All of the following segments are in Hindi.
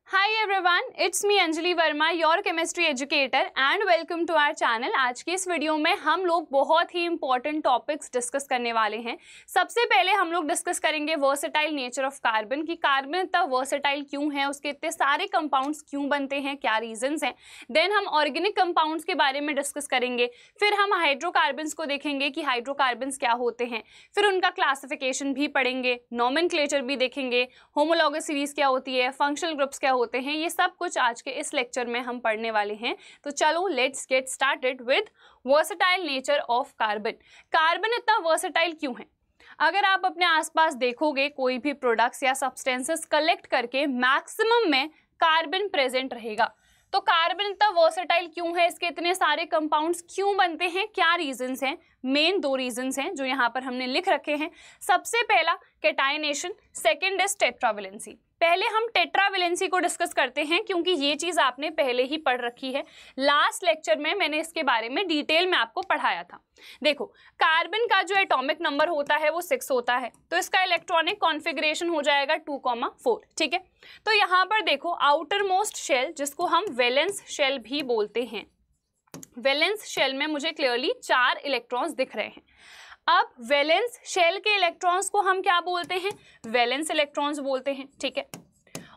Hi everyone, it's me Anjali Verma, your chemistry educator and welcome to our channel. आज की इस वीडियो में हम लोग बहुत ही इंपॉर्टेंट टॉपिक्स डिस्कस करने वाले हैं। सबसे पहले हम लोग डिस्कस करेंगे वर्सेटाइल नेचर ऑफ कार्बन, कि कार्बन इतना वर्सेटाइल क्यों है, उसके इतने सारे कंपाउंड्स क्यों बनते हैं, क्या रीजंस हैं। देन हम ऑर्गेनिक कंपाउंड्स के बारे में डिस्कस करेंगे। फिर हम हाइड्रोकार्बन्स को देखेंगे कि हाइड्रोकार्बन्स क्या होते हैं। फिर उनका क्लासिफिकेशन भी पढ़ेंगे, नॉमेनक्लेचर भी देखेंगे, होमोलॉगस सीरीज क्या होती है, फंक्शनल ग्रुप्स क्या होते हैं, ये सब कुछ आज के इस लेक्चर में हम पढ़ने वाले हैं। तो चलो let's get started with versatile nature of carbon. Carbon इतना वर्सेटाइल क्यों है? अगर आप अपने आसपास देखोगे कोई भी प्रोडक्ट्स या सब्सटेंसेस कलेक्ट करके मैक्सिमम में कार्बन प्रेजेंट रहेगा। तो कार्बन इतना वर्सेटाइल क्यों है, इसके इतने सारे कंपाउंड्स क्यों बनते हैं, क्या रीजंस हैं? मेन दो रीजंस हैं जो यहाँ पर हमने लिख रखे हैं। सबसे पहला कैटाइनेशन, सेकंड इज टेट्रावेलेंसी। पहले हम टेट्रावेलेंसी को डिस्कस करते हैं क्योंकि ये चीज आपने पहले ही पढ़ रखी है। लास्ट लेक्चर में मैंने इसके बारे में डिटेल में आपको पढ़ाया था। देखो, कार्बन का जो एटॉमिक नंबर होता है वो 6 होता है, तो इसका इलेक्ट्रॉनिक कॉन्फ़िगरेशन हो जाएगा 2,4। ठीक है, तो यहाँ पर देखो आउटर मोस्ट शेल, जिसको हम वैलेंस शेल भी बोलते हैं, वैलेंस शेल में मुझे क्लियरली 4 इलेक्ट्रॉन्स दिख रहे हैं। अब वैलेंस शेल के इलेक्ट्रॉन्स को हम क्या बोलते हैं? वैलेंस इलेक्ट्रॉन्स बोलते हैं। ठीक है,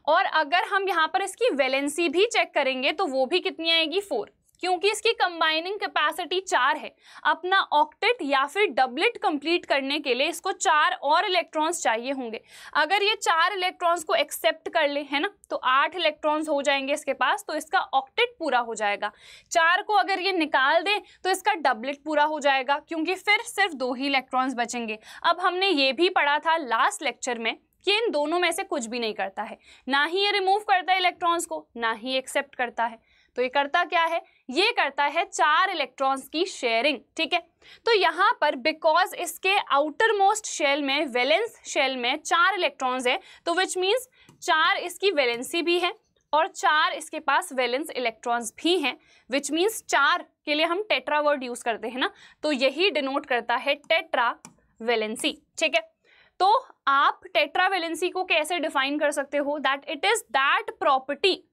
और अगर हम यहाँ पर इसकी वैलेंसी भी चेक करेंगे तो वो भी कितनी आएगी? 4, क्योंकि इसकी कंबाइनिंग कैपेसिटी 4 है। अपना ऑक्टेट या फिर डबलेट कंप्लीट करने के लिए इसको 4 और इलेक्ट्रॉन्स चाहिए होंगे। अगर ये 4 इलेक्ट्रॉन्स को एक्सेप्ट कर ले, है ना, तो 8 इलेक्ट्रॉन्स हो जाएंगे इसके पास, तो इसका ऑक्टेट पूरा हो जाएगा। 4 को अगर ये निकाल दे तो इसका डबलेट पूरा हो जाएगा, क्योंकि फिर सिर्फ 2 ही इलेक्ट्रॉन्स बचेंगे। अब हमने ये भी पढ़ा था लास्ट लेक्चर में कि इन दोनों में से कुछ भी नहीं करता है, ना ही ये रिमूव करता है इलेक्ट्रॉन्स को, ना ही एक्सेप्ट करता है। तो ये करता क्या है? ये करता है 4 इलेक्ट्रॉन्स की शेयरिंग। ठीक है, तो यहाँ पर बिकॉज इसके आउटर मोस्ट शेल में, वैलेंस शेल में 4 इलेक्ट्रॉन्स है, तो विच मीन्स 4 इसकी वैलेंसी भी है और 4 इसके पास वैलेंस इलेक्ट्रॉन्स भी हैं, विच मीन्स 4 के लिए हम टेट्रा वर्ड यूज करते हैं ना, तो यही डिनोट करता है टेट्रा वैलेंसी। ठीक है, तो आप टेट्रा वैलेंसी को कैसे डिफाइन कर सकते हो? That it is that property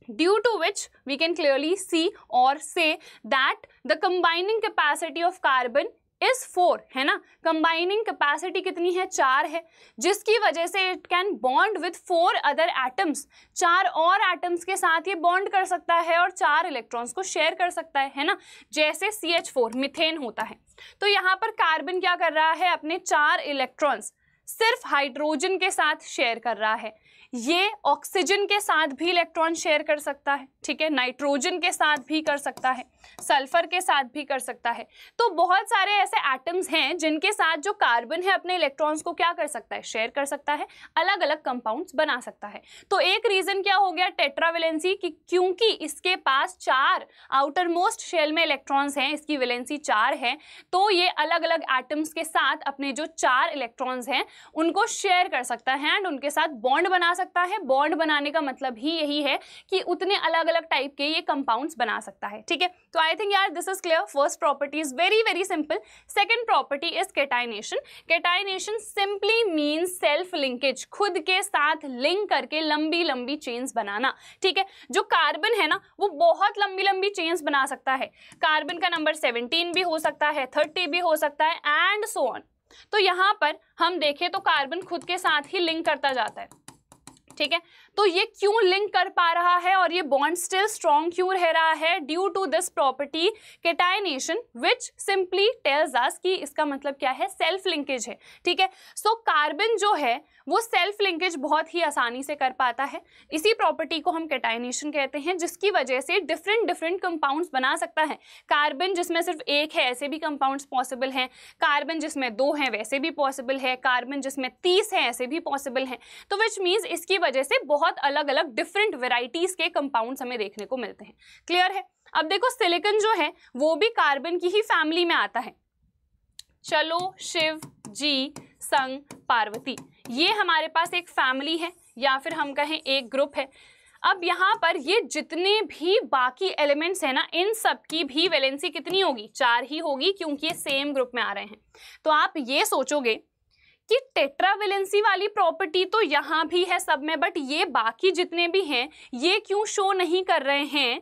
due to which we can clearly see or say that the combining capacity of carbon is 4, है ना। कंबाइनिंग कैपेसिटी कितनी है? 4 है, जिसकी वजह से it can bond with 4 other atoms. 4 और एटम्स के साथ ये बॉन्ड कर सकता है और 4 इलेक्ट्रॉन्स को शेयर कर सकता है ना, जैसे CH4 मीथेन होता है। तो यहाँ पर कार्बन क्या कर रहा है? अपने 4 इलेक्ट्रॉन्स सिर्फ हाइड्रोजन के साथ शेयर कर रहा है। ये ऑक्सीजन के साथ भी इलेक्ट्रॉन शेयर कर सकता है, ठीक है, नाइट्रोजन के साथ भी कर सकता है, सल्फर के साथ भी कर सकता है। तो बहुत सारे ऐसे एटम्स हैं जिनके साथ जो कार्बन है अपने इलेक्ट्रॉन्स को क्या कर सकता है? शेयर कर सकता है, अलग अलग कंपाउंड्स बना सकता है। तो एक रीजन क्या हो गया टेट्रावेलेंसी की, क्योंकि इसके पास 4 आउटर मोस्ट शेल में इलेक्ट्रॉन्स हैं, इसकी वैलेंसी 4 है, तो ये अलग अलग एटम्स के साथ अपने जो 4 इलेक्ट्रॉन्स हैं उनको शेयर कर सकता है एंड उनके साथ बॉन्ड बना सकता है। बॉन्ड बनाने का मतलब ही यही है कि उतने अलग अलग टाइप के ये कंपाउंड्स बना सकता है। ठीक है, तो आई थिंक यार this is clear. First property is very very simple. Second property is catenation. Catenation simply means self linkage, खुद के साथ लिंक करके लंबी लंबी चेन्स बनाना। ठीक है, जो कार्बन है ना वो बहुत लंबी लंबी चेन्स बना सकता है। कार्बन का नंबर 17 भी हो सकता है, 30 भी हो सकता है एंड सो ऑन। तो यहाँ पर हम देखें तो कार्बन खुद के साथ ही लिंक करता जाता है। ठीक है, तो ये क्यों लिंक कर पा रहा है और ये बॉन्ड स्टिल स्ट्रॉन्ग क्यों रह रहा है? Due to this property catenation, which simply tells us कि इसका मतलब क्या है? सेल्फ लिंकेज है। ठीक है, सो कार्बन जो है वो सेल्फ लिंकेज बहुत ही आसानी से कर पाता है। इसी प्रॉपर्टी को हम कैटाइनेशन कहते हैं, जिसकी वजह से डिफरेंट डिफरेंट कंपाउंड्स बना सकता है। कार्बन जिसमें सिर्फ 1 है ऐसे भी कंपाउंड्स पॉसिबल हैं, कार्बन जिसमें 2 हैं वैसे भी पॉसिबल है, कार्बन जिसमें 30 है ऐसे भी पॉसिबल हैं। तो विच मीन्स इसकी वजह से बहुत अलग अलग डिफरेंट वेराइटीज के कंपाउंड्स हमें देखने को मिलते हैं। क्लियर है? अब देखो सिलिकॉन जो है वो भी कार्बन की ही फैमिली में आता है। चलो, शिव जी, संग, पार्वती, ये हमारे पास एक फैमिली है या फिर हम कहें एक ग्रुप है। अब यहाँ पर ये जितने भी बाकी एलिमेंट्स हैं ना, इन सब की भी वैलेंसी कितनी होगी? 4 ही होगी, क्योंकि ये सेम ग्रुप में आ रहे हैं। तो आप ये सोचोगे कि टेट्रावेलेंसी वाली प्रॉपर्टी तो यहाँ भी है सब में, बट ये बाकी जितने भी हैं ये क्यों शो नहीं कर रहे हैं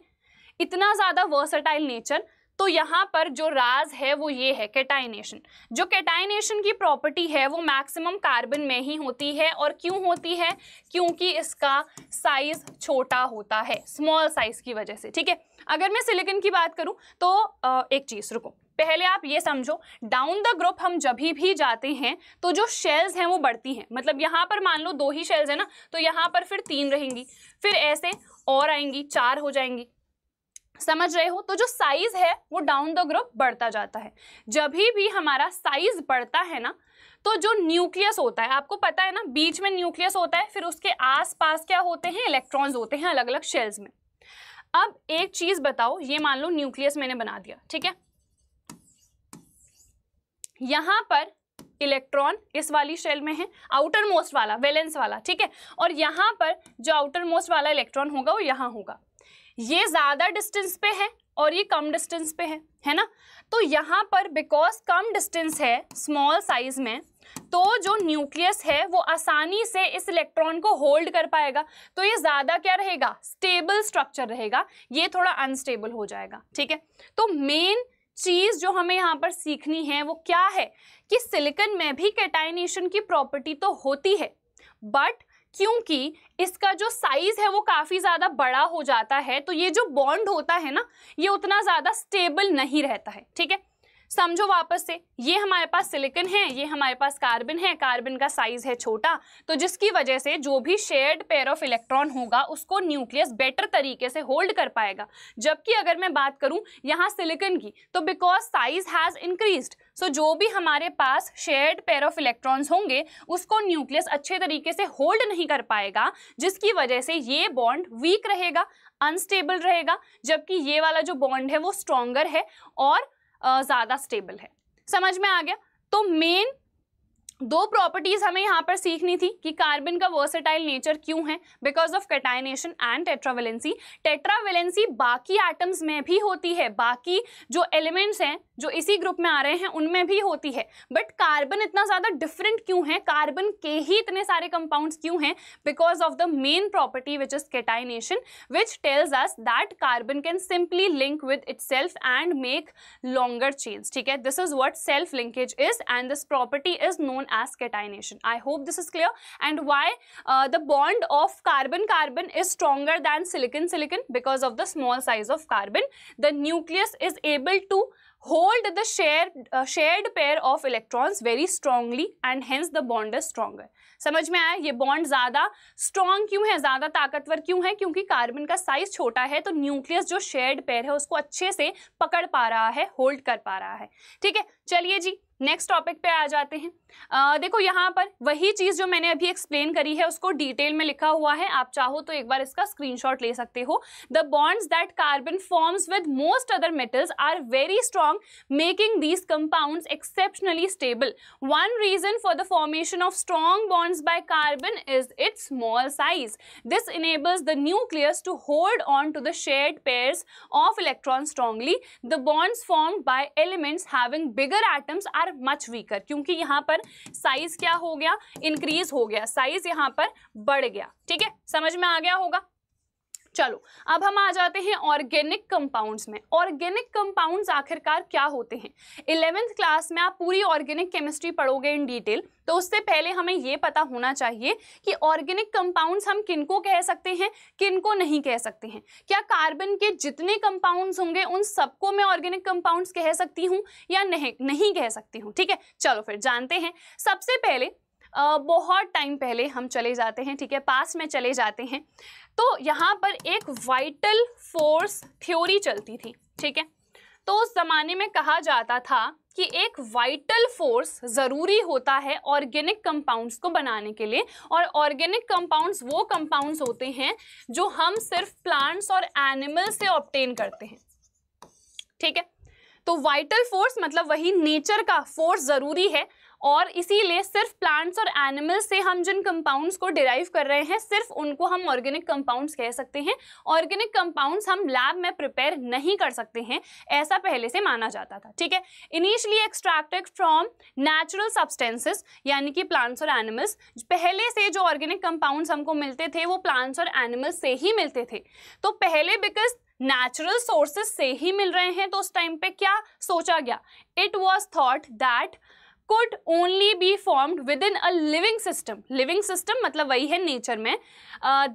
इतना ज़्यादा वर्सेटाइल नेचर? तो यहाँ पर जो राज है वो ये है कैटाइनेशन। जो कैटाइनेशन की प्रॉपर्टी है वो मैक्सिमम कार्बन में ही होती है। और क्यों होती है? क्योंकि इसका साइज छोटा होता है, स्मॉल साइज की वजह से। ठीक है, अगर मैं सिलिकॉन की बात करूं तो एक चीज़ रुको, पहले आप ये समझो, डाउन द ग्रुप हम जब भी जाते हैं तो जो शेल्स हैं वो बढ़ती हैं। मतलब यहाँ पर मान लो 2 ही शेल्स है ना, तो यहाँ पर फिर 3 रहेंगी, फिर ऐसे और आएंगी 4 हो जाएंगी, समझ रहे हो? तो जो साइज है वो डाउन द ग्रुप बढ़ता जाता है। जब भी हमारा साइज बढ़ता है ना, तो जो न्यूक्लियस होता है, आपको पता है ना, बीच में न्यूक्लियस होता है, फिर उसके आसपास क्या होते हैं? इलेक्ट्रॉन्स होते हैं अलग अलग शेल्स में। अब एक चीज बताओ, ये मान लो न्यूक्लियस मैंने बना दिया, ठीक है, यहां पर इलेक्ट्रॉन इस वाली शेल में है, आउटर मोस्ट वाला, वैलेंस वाला, ठीक है, और यहां पर जो आउटर मोस्ट वाला इलेक्ट्रॉन होगा वो यहां होगा। ये ज्यादा डिस्टेंस पे है और ये कम डिस्टेंस पे है ना? तो यहाँ पर बिकॉज कम डिस्टेंस है स्मॉल साइज में, तो जो न्यूक्लियस है वो आसानी से इस इलेक्ट्रॉन को होल्ड कर पाएगा। तो ये ज्यादा क्या रहेगा? स्टेबल स्ट्रक्चर रहेगा, ये थोड़ा अनस्टेबल हो जाएगा। ठीक है, तो मेन चीज जो हमें यहाँ पर सीखनी है वो क्या है कि सिलिकॉन में भी कैटाइनेशन की प्रॉपर्टी तो होती है, बट क्योंकि इसका जो साइज है वो काफी ज्यादा बड़ा हो जाता है, तो ये जो बॉन्ड होता है ना, ये उतना ज्यादा स्टेबल नहीं रहता है। ठीक है, समझो वापस से, ये हमारे पास सिलिकॉन है, ये हमारे पास कार्बन है, कार्बन का साइज है छोटा, तो जिसकी वजह से जो भी शेयर्ड पेयर ऑफ इलेक्ट्रॉन होगा उसको न्यूक्लियस बेटर तरीके से होल्ड कर पाएगा। जबकि अगर मैं बात करूं यहाँ सिलिकॉन की, तो बिकॉज साइज हैज इंक्रीज्ड, सो जो भी हमारे पास शेयर्ड पेयर ऑफ इलेक्ट्रॉन्स होंगे उसको न्यूक्लियस अच्छे तरीके से होल्ड नहीं कर पाएगा, जिसकी वजह से ये बॉन्ड वीक रहेगा, अनस्टेबल रहेगा, जबकि ये वाला जो बॉन्ड है वो स्ट्रॉन्गर है और ज्यादा स्टेबल है। समझ में आ गया? तो मेन 2 प्रॉपर्टीज हमें यहाँ पर सीखनी थी कि कार्बन का वर्सेटाइल नेचर क्यों है, because of catenation and tetravalency. Tetravalency बाकी एटम्स में भी होती है, बाकी जो एलिमेंट्स हैं जो इसी ग्रुप में आ रहे हैं उनमें भी होती है, बट कार्बन इतना ज्यादा डिफरेंट क्यों है, कार्बन के ही इतने सारे कंपाउंड्स क्यों हैं? Because of the main property which is catenation, which tells us that carbon can simply link with itself and make longer chains. ठीक है, this is what self linkage is and this property is known as catination. I hope this is clear. And why the bond of carbon is stronger than silicon because of the small size of carbon. The nucleus is able to hold the shared pair of electrons very strongly and hence the bond is stronger. समझ में आया? ये बॉन्ड ज्यादा स्ट्रॉन्ग क्यों है, ज्यादा ताकतवर क्यों है? क्योंकि कार्बन का साइज छोटा है, तो न्यूक्लियस जो शेयर्ड पेयर है उसको अच्छे से पकड़ पा रहा है, होल्ड कर पा रहा है। ठीक है, चलिए जी नेक्स्ट टॉपिक पे आ जाते हैं। देखो यहाँ पर वही चीज जो मैंने अभी एक्सप्लेन करी है उसको डिटेल में लिखा हुआ है, आप चाहो तो एक बार इसका स्क्रीनशॉट ले सकते हो। The bonds that carbon forms with most other metals are very strong, making these compounds exceptionally stable. One reason for the formation of strong bonds by carbon is its small size. This enables the nucleus to hold on to the shared pairs of electrons strongly. The bonds formed by elements having bigger atoms are much weaker. क्योंकि यहाँ पर साइज क्या हो गया? इंक्रीज हो गया, साइज यहाँ पर बढ़ गया। ठीक है, समझ में आ गया होगा? चलो अब हम आ जाते हैं ऑर्गेनिक कंपाउंड्स में। ऑर्गेनिक कंपाउंड्स आखिरकार क्या होते हैं? 11th क्लास में आप पूरी ऑर्गेनिक केमिस्ट्री पढ़ोगे इन डिटेल, तो उससे पहले हमें ये पता होना चाहिए कि ऑर्गेनिक कंपाउंड्स हम किनको कह सकते हैं, किनको नहीं कह सकते हैं। क्या कार्बन के जितने कंपाउंड्स होंगे उन सबको मैं ऑर्गेनिक कंपाउंड्स कह सकती हूँ या नहीं कह सकती हूँ? ठीक है, चलो फिर जानते हैं। सबसे पहले बहुत टाइम पहले हम चले जाते हैं, ठीक है, पास में चले जाते हैं, तो यहाँ पर एक वाइटल फोर्स थ्योरी चलती थी। ठीक है, तो उस जमाने में कहा जाता था कि एक वाइटल फोर्स ज़रूरी होता है ऑर्गेनिक कंपाउंड्स को बनाने के लिए, और ऑर्गेनिक कंपाउंड्स वो कंपाउंड्स होते हैं जो हम सिर्फ प्लांट्स और एनिमल्स से ऑब्टेन करते हैं। ठीक है, तो वाइटल फोर्स मतलब वही नेचर का फोर्स ज़रूरी है और इसीलिए सिर्फ प्लांट्स और एनिमल्स से हम जिन कंपाउंड्स को डिराइव कर रहे हैं सिर्फ उनको हम ऑर्गेनिक कंपाउंड्स कह सकते हैं। ऑर्गेनिक कंपाउंड्स हम लैब में प्रिपेयर नहीं कर सकते हैं, ऐसा पहले से माना जाता था। ठीक है, initially extracted from natural substances, यानी कि प्लांट्स और एनिमल्स, पहले से जो ऑर्गेनिक कंपाउंड्स हमको मिलते थे वो प्लांट्स और एनिमल्स से ही मिलते थे। तो पहले बिकॉज नेचुरल सोर्सेस से ही मिल रहे हैं तो उस टाइम पे क्या सोचा गया, it was thought that could only be formed within a living system. Living system मतलब वही है नेचर में.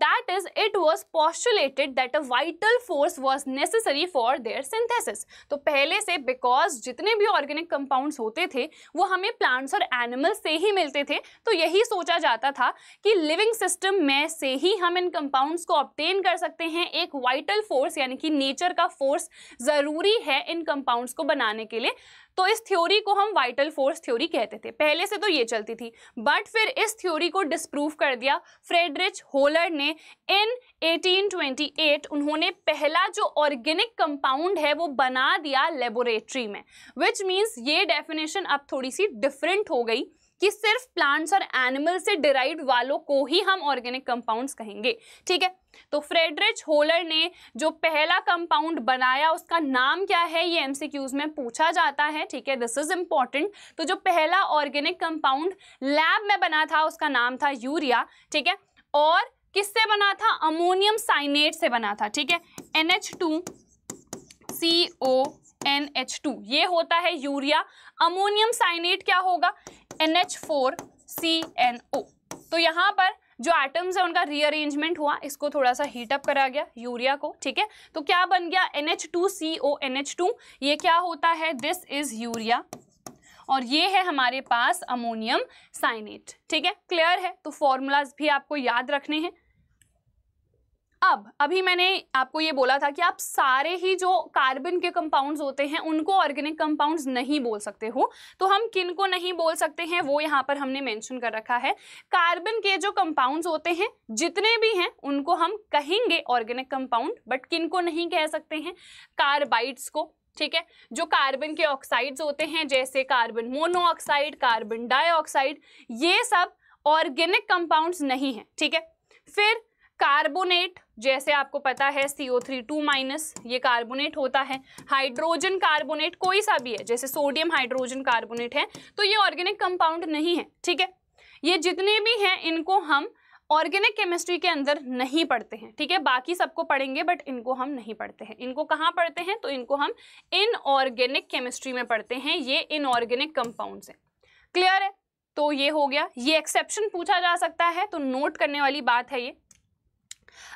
That is, it was postulated that a vital force was necessary for their synthesis. तो पहले से because जितने भी ऑर्गेनिक कंपाउंड्स होते थे वो हमें प्लांट्स और एनिमल्स से ही मिलते थे, तो यही सोचा जाता था कि लिविंग सिस्टम में से ही हम इन कंपाउंड्स को ऑब्टेन कर सकते हैं. एक वाइटल फोर्स यानी कि नेचर का फोर्स ज़रूरी है इन कंपाउंड्स को बनाने के लिए, तो इस थ्योरी को हम वाइटल फोर्स थ्योरी कहते थे. पहले से तो ये चलती थी, बट फिर इस थ्योरी को डिस्प्रूव कर दिया फ्रेडरिच होलर ने इन 1828. उन्होंने पहला जो ऑर्गेनिक कंपाउंड है वो बना दिया लेबोरेटरी में, विच मीन्स ये डेफिनेशन अब थोड़ी सी डिफरेंट हो गई कि सिर्फ प्लांट्स और एनिमल से डिराइव्ड वालों को ही हम ऑर्गेनिक कंपाउंड्स कहेंगे. ठीक है, तो फ्रेडरिच होलर ने जो पहला कंपाउंड बनाया उसका नाम क्या है, ये एमसीक्यूज में पूछा जाता है. ठीक है, दिस इज इंपॉर्टेंट. तो जो पहला ऑर्गेनिक कंपाउंड लैब में बना था उसका नाम था यूरिया. ठीक है, और किससे बना था, अमोनियम साइनेट से बना था. ठीक है, NH2CONH2 ये होता है यूरिया. अमोनियम साइनेट क्या होगा, NH4CNO. तो यहाँ पर जो एटम्स है उनका रीअरेंजमेंट हुआ, इसको थोड़ा सा हीटअप करा गया यूरिया को. ठीक है, तो क्या बन गया, NH2CONH2. ये क्या होता है, दिस इज यूरिया, और ये है हमारे पास अमोनियम साइनेट. ठीक है, क्लियर है. तो फॉर्मूलाज भी आपको याद रखने हैं. अभी मैंने आपको ये बोला था कि आप सारे ही जो कार्बन के कंपाउंड्स होते हैं उनको ऑर्गेनिक कंपाउंड्स नहीं बोल सकते हो. तो हम किन को नहीं बोल सकते हैं वो यहाँ पर हमने मेंशन कर रखा है. कार्बन के जो कंपाउंड्स होते हैं जितने भी हैं उनको हम कहेंगे ऑर्गेनिक कंपाउंड, बट किन को नहीं कह सकते हैं, कार्बाइड्स को. ठीक है, जो कार्बन के ऑक्साइड्स होते हैं जैसे कार्बन मोनोऑक्साइड, कार्बन डाइऑक्साइड, ये सब ऑर्गेनिक कंपाउंड्स नहीं है. ठीक है, फिर कार्बोनेट, जैसे आपको पता है CO3 ये कार्बोनेट होता है. हाइड्रोजन कार्बोनेट कोई सा भी है, जैसे सोडियम हाइड्रोजन कार्बोनेट है, तो ये ऑर्गेनिक कंपाउंड नहीं है. ठीक है, ये जितने भी हैं इनको हम ऑर्गेनिक केमिस्ट्री के अंदर नहीं पढ़ते हैं. ठीक है, बाकी सबको पढ़ेंगे बट इनको हम नहीं पढ़ते हैं. इनको कहाँ पढ़ते हैं, तो इनको हम इनऑर्गेनिक केमिस्ट्री में पढ़ते हैं. ये इनऑर्गेनिक कंपाउंड्स हैं. क्लियर है, तो ये हो गया. ये एक्सेप्शन पूछा जा सकता है, तो नोट करने वाली बात है ये.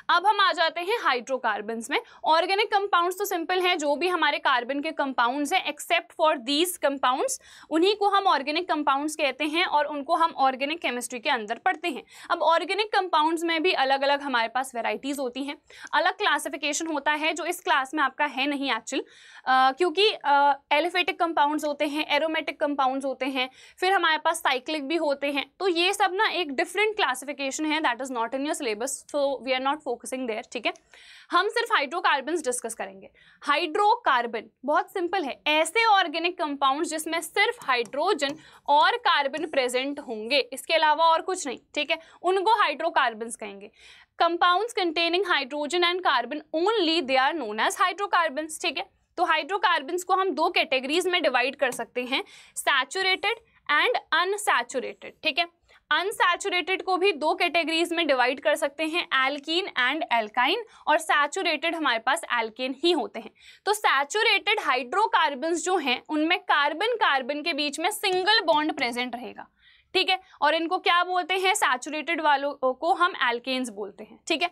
अब हम आ जाते हैं हाइड्रोकार्बन्स में. ऑर्गेनिक कंपाउंड्स तो सिंपल हैं, जो भी हमारे कार्बन के कंपाउंड्स हैं एक्सेप्ट फॉर दीज कंपाउंड्स, उन्हीं को हम ऑर्गेनिक कंपाउंड्स कहते हैं और उनको हम ऑर्गेनिक केमिस्ट्री के अंदर पढ़ते हैं. अब ऑर्गेनिक कंपाउंड्स में भी अलग अलग हमारे पास वेराइटीज होती हैं, अलग क्लासिफिकेशन होता है जो इस क्लास में आपका है नहीं एक्चुअल, क्योंकि एलिफेटिक कंपाउंड्स होते हैं, एरोमेटिक कंपाउंड्स होते हैं, फिर हमारे पास साइक्लिक भी होते हैं. तो ये सब ना एक डिफरेंट क्लासिफिकेशन है, that is not in your syllabus, so we are not focusing there. ठीक है, हम सिर्फ हाइड्रोकार्बन्स डिस्कस करेंगे. हाइड्रोकार्बन बहुत सिंपल है, ऐसे ऑर्गेनिक कंपाउंड्स जिसमें सिर्फ हाइड्रोजन और कार्बन प्रेजेंट होंगे, इसके अलावा और कुछ नहीं. ठीक है, उनको हाइड्रोकार्बन्स कहेंगे. Compounds containing hydrogen and carbon only, they are known as hydrocarbons. ठीक है, तो हाइड्रोकार्बन्स को हम दो कैटेगरीज में डिवाइड कर सकते हैं, सैचुरेटेड एंड अनसैचुरेटेड. ठीक है, अनसैचुरेटेड को भी दो कैटेगरीज में डिवाइड कर सकते हैं, एल्कीन एंड एल्काइन, और सैचुरेटेड हमारे पास एल्केन ही होते हैं. तो सैचुरेटेड हाइड्रोकार्बन्स जो हैं उनमें कार्बन कार्बन के बीच में सिंगल बॉन्ड प्रेजेंट रहेगा. ठीक है, और इनको क्या बोलते हैं, सैचुरेटेड वालों को हम एल्केन्स बोलते हैं. ठीक है,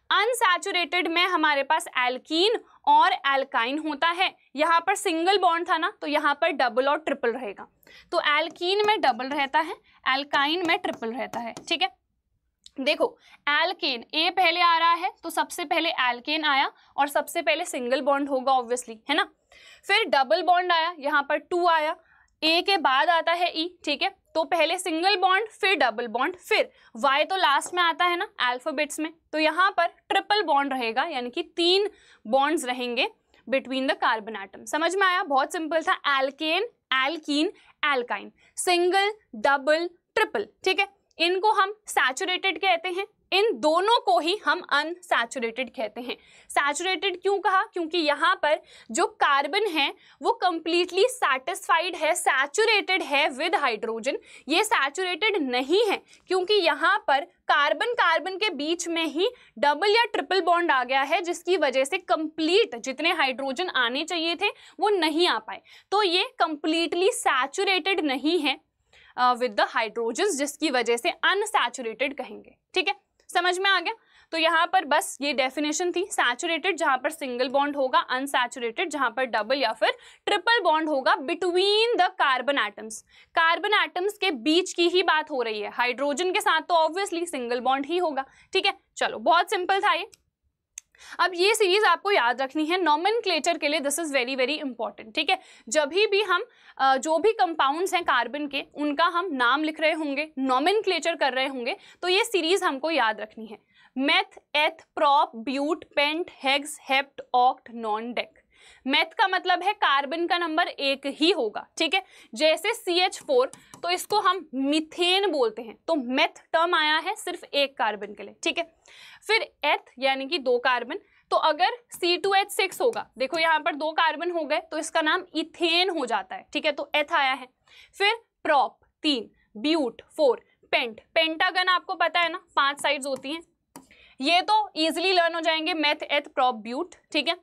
अनसैचुरेटेड में हमारे पास एल्कीन और एल्काइन होता है. यहाँ पर सिंगल बॉन्ड था ना, तो यहाँ पर डबल और ट्रिपल रहेगा. तो एल्कीन में डबल रहता है, एल्काइन में ट्रिपल रहता है. ठीक है, देखो एल्केन ए पहले आ रहा है तो सबसे पहले एल्केन आया और सबसे पहले सिंगल बॉन्ड होगा ऑब्वियसली, है ना. फिर डबल बॉन्ड आया, यहाँ पर 2 आया, ए के बाद आता है ई. ठीक है, तो पहले सिंगल बॉन्ड फिर डबल बॉन्ड, फिर वाई तो लास्ट में आता है ना अल्फाबेट्स में, तो यहाँ पर ट्रिपल बॉन्ड रहेगा, यानी कि 3 बॉन्ड्स रहेंगे बिटवीन द कार्बन एटम. समझ में आया, बहुत सिंपल था. Alkane alkene, alkyne, single, double, triple, ठीक है, इनको हम सैचुरेटेड कहते हैं, इन दोनों को ही हम अनसैचुरेटेड कहते हैं। सैचुरेटेड क्यों कहा? क्योंकि यहाँ पर जो कार्बन है वो कंप्लीटली सैटिस्फाइड है, सैचुरेटेड है विद हाइड्रोजन। ये सैचुरेटेड नहीं है क्योंकि यहाँ पर कार्बन कार्बन के बीच में ही डबल या ट्रिपल बॉन्ड आ गया है, जिसकी वजह से कंप्लीट जितने हाइड्रोजन आने चाहिए थे वो नहीं आ पाए। तो ये कंप्लीटली सैचुरेटेड नहीं है विद द हाइड्रोजन्स, जिसकी वजह से अनसैचुरेटेड कहेंगे। ठीक है, समझ में आ गया? तो यहाँ पर बस ये डेफिनेशन थी, सैचुरेटेड जहाँ पर सिंगल बॉन्ड होगा, अनसैचुरेटेड जहाँ पर डबल या फिर ट्रिपल बॉन्ड होगा between the carbon atoms. Carbon atoms के बीच की ही बात हो रही है, हाइड्रोजन के साथ तो ऑब्वियसली सिंगल बॉन्ड ही होगा। ठीक है, चलो बहुत सिंपल था ये। अब ये सीरीज आपको याद रखनी है नोमेनक्लेचर के लिए, this is very very important. ठीक है, जब भी हम जो भी कंपाउंड्स हैं कार्बन के उनका हम नाम लिख रहे होंगे, नोमेनक्लेचर कर रहे होंगे, तो ये सीरीज हमको याद रखनी है। Meth, eth, prop, but, pent, hex, hept, oct, non, dec. Meth का मतलब है कार्बन का नंबर एक ही होगा। ठीक है, जैसे CH4 तो इसको हम मीथेन बोलते हैं, तो मेथ टर्म आया है सिर्फ एक कार्बन के लिए। ठीक है, फिर एथ यानी कि दो कार्बन, तो अगर C2H6 होगा, देखो यहाँ पर दो कार्बन हो गए तो इसका नाम इथेन हो जाता है। ठीक है, तो एथ आया है। फिर प्रोप 3, ब्यूट 4, पेंट, पेंटागन आपको पता है ना, 5 साइड्स होती हैं, ये तो इजिली लर्न हो जाएंगे, मेथ, एथ, प्रोप, ब्यूट। ठीक है,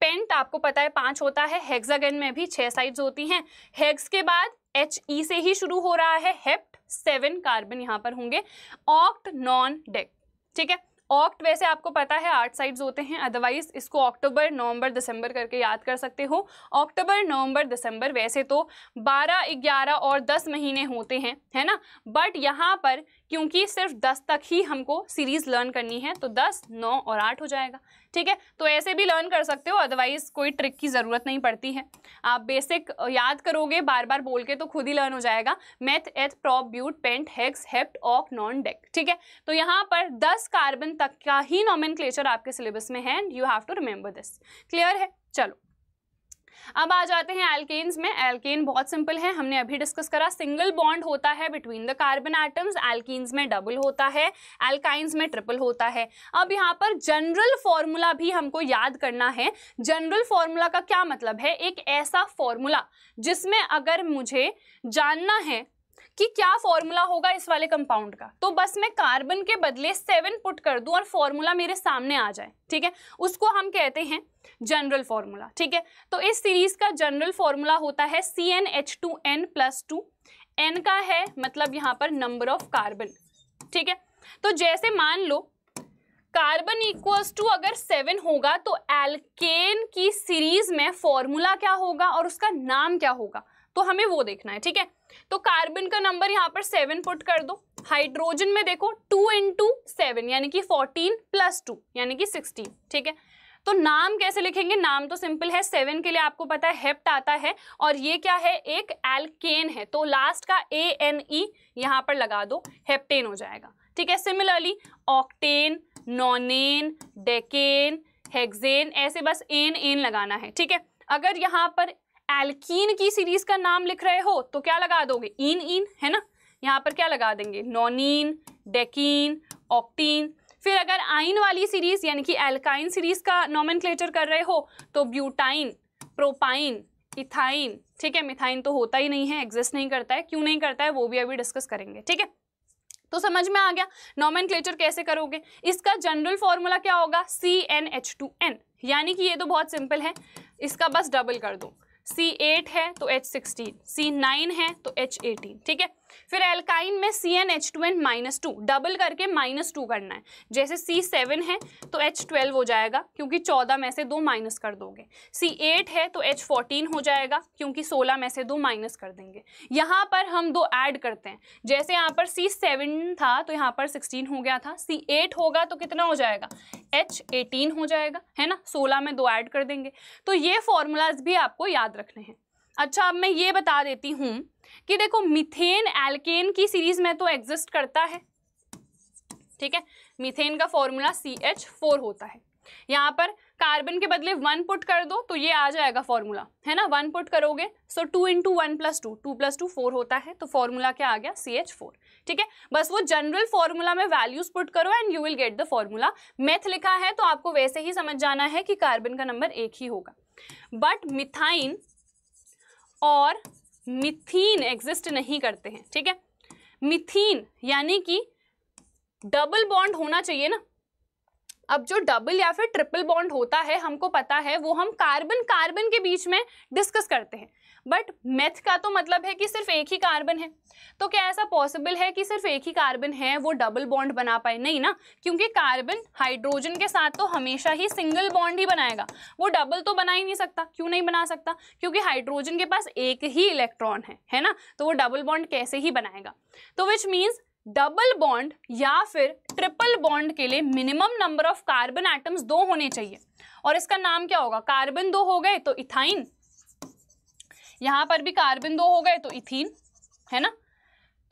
पेंट आपको पता है 5 होता है, हेक्सागन में भी 6 साइड्स होती हैं। हेक्स के बाद HE से ही शुरू हो रहा है, हेप्ट 7 कार्बन यहाँ पर होंगे। Oct, non, dec. ठीक है, ऑक्ट वैसे आपको पता है 8 साइड्स होते हैं, अदरवाइज इसको अक्टूबर, नवंबर, दिसंबर करके याद कर सकते हो। अक्टूबर, नवंबर, दिसंबर, वैसे तो 12, 11 और 10 महीने होते हैं, है ना, बट यहाँ पर क्योंकि सिर्फ 10 तक ही हमको सीरीज लर्न करनी है तो 10, 9 और 8 हो जाएगा। ठीक है, तो ऐसे भी लर्न कर सकते हो, अदरवाइज कोई ट्रिक की ज़रूरत नहीं पड़ती है। आप बेसिक याद करोगे बार बार बोल के तो खुद ही लर्न हो जाएगा। Meth, eth, prop, but, pent, hex, hept, oct, non, dec. ठीक है, तो यहाँ पर 10 कार्बन तक का ही नोमेनक्लेचर आपके सिलेबस में है, and you have to remember this. Clear है? चलो अब आ जाते हैं एल्केन्स में। एल्केन बहुत सिंपल है, हमने अभी डिस्कस करा, सिंगल बॉन्ड होता है between the carbon atoms, alkenes में डबल होता है, एल्काइंस में ट्रिपल होता है। अब यहाँ पर जनरल फॉर्मूला भी हमको याद करना है। जनरल फॉर्मूला का क्या मतलब है? एक ऐसा फॉर्मूला जिसमें अगर मुझे जानना है कि क्या फॉर्मूला होगा इस वाले कंपाउंड का, तो बस मैं कार्बन के बदले 7 पुट कर दूं और फॉर्मूला मेरे सामने आ जाए। ठीक है, उसको हम कहते हैं जनरल फॉर्मूला। ठीक है, तो इस सीरीज का जनरल फॉर्मूला होता है CnH2n+2। n का है मतलब यहाँ पर नंबर ऑफ कार्बन। ठीक है, तो जैसे मान लो कार्बन इक्वल्स टू अगर 7 होगा तो एल्केन की सीरीज में फॉर्मूला क्या होगा और उसका नाम क्या होगा, तो हमें वो देखना है। ठीक है, तो कार्बन का नंबर यहाँ पर 7 पुट कर दो। हाइड्रोजन में देखो 2 × 7 यानी कि 14 + 2 यानी कि 16। ठीक है, तो नाम कैसे लिखेंगे? नाम तो सिंपल है, 7 के लिए आपको पता है हेप्ट आता है, और ये क्या है? एक एल्केन है, तो लास्ट का ANE यहाँ पर लगा दो, हेप्टेन हो जाएगा। ठीक है, similarly octane, nonane, decane, hexane, ऐसे बस एन लगाना है। ठीक है, अगर यहाँ पर एल्कीन की सीरीज का नाम लिख रहे हो तो क्या लगा दोगे? इन, है ना, यहाँ पर क्या लगा देंगे? नॉनीन, डेकीन, ऑक्टीन। फिर अगर आइन वाली सीरीज यानी कि एल्काइन सीरीज का नोमेनक्लेचर कर रहे हो तो ब्यूटाइन, प्रोपाइन, इथाइन। ठीक है, मिथाइन तो होता ही नहीं है, एग्जिस्ट नहीं करता है, क्यों नहीं करता है वो भी अभी डिस्कस करेंगे। ठीक है, तो समझ में आ गया नोमेनक्लेचर कैसे करोगे। इसका जनरल फॉर्मूला क्या होगा? CnH2n, यानी कि ये तो बहुत सिंपल है, इसका बस डबल कर दो। C8 है तो H16, C9 है तो H18। ठीक है, फिर एल्काइन में CnH2n-2 डबल करके -2 करना है। जैसे C7 है तो H12 हो जाएगा क्योंकि 14 में से 2 माइनस कर दोगे। C8 है तो H14 हो जाएगा क्योंकि 16 में से 2 माइनस कर देंगे। यहाँ पर हम 2 ऐड करते हैं, जैसे यहाँ पर C7 था तो यहाँ पर 16 हो गया था, C8 होगा तो कितना हो जाएगा? H18 हो जाएगा, है ना, 16 में 2 ऐड कर देंगे। तो ये फॉर्मूलाज भी आपको याद रखने हैं। अच्छा, अब मैं ये बता देती हूँ कि देखो मीथेन एल्केन की सीरीज में तो एग्जिस्ट करता है। ठीक है, मीथेन का फॉर्मूला CH4 होता है। यहाँ पर कार्बन के बदले 1 पुट कर दो तो ये आ जाएगा फॉर्मूला, है ना। 1 पुट करोगे सो 2 × 1 + 2, 2 + 2 4 होता है, तो फॉर्मूला क्या आ गया CH4। ठीक है, बस वो जनरल फॉर्मूला में वैल्यूज पुट करो and you will get the formula. Meth लिखा है तो आपको वैसे ही समझ जाना है कि कार्बन का नंबर 1 ही होगा। बट मिथाइन और मिथीन एग्जिस्ट नहीं करते हैं। ठीक है, मिथीन यानी कि डबल बॉन्ड होना चाहिए ना। अब जो डबल या फिर ट्रिपल बॉन्ड होता है हमको पता है, वो हम कार्बन कार्बन के बीच में डिस्कस करते हैं, बट मेथ का तो मतलब है कि सिर्फ एक ही कार्बन है। तो क्या ऐसा पॉसिबल है कि सिर्फ एक ही कार्बन है वो डबल बॉन्ड बना पाए? नहीं ना, क्योंकि कार्बन हाइड्रोजन के साथ तो हमेशा ही सिंगल बॉन्ड ही बनाएगा, वो डबल तो बना ही नहीं सकता। क्यों नहीं बना सकता? क्योंकि हाइड्रोजन के पास एक ही इलेक्ट्रॉन है ना, तो वो डबल बॉन्ड कैसे ही बनाएगा। तो विच मीन्स डबल बॉन्ड या फिर ट्रिपल बॉन्ड के लिए minimum number of carbon atoms 2 होने चाहिए, और इसका नाम क्या होगा? कार्बन 2 हो गए तो इथाइन, यहां पर भी कार्बन 2 हो गए तो इथीन, है ना।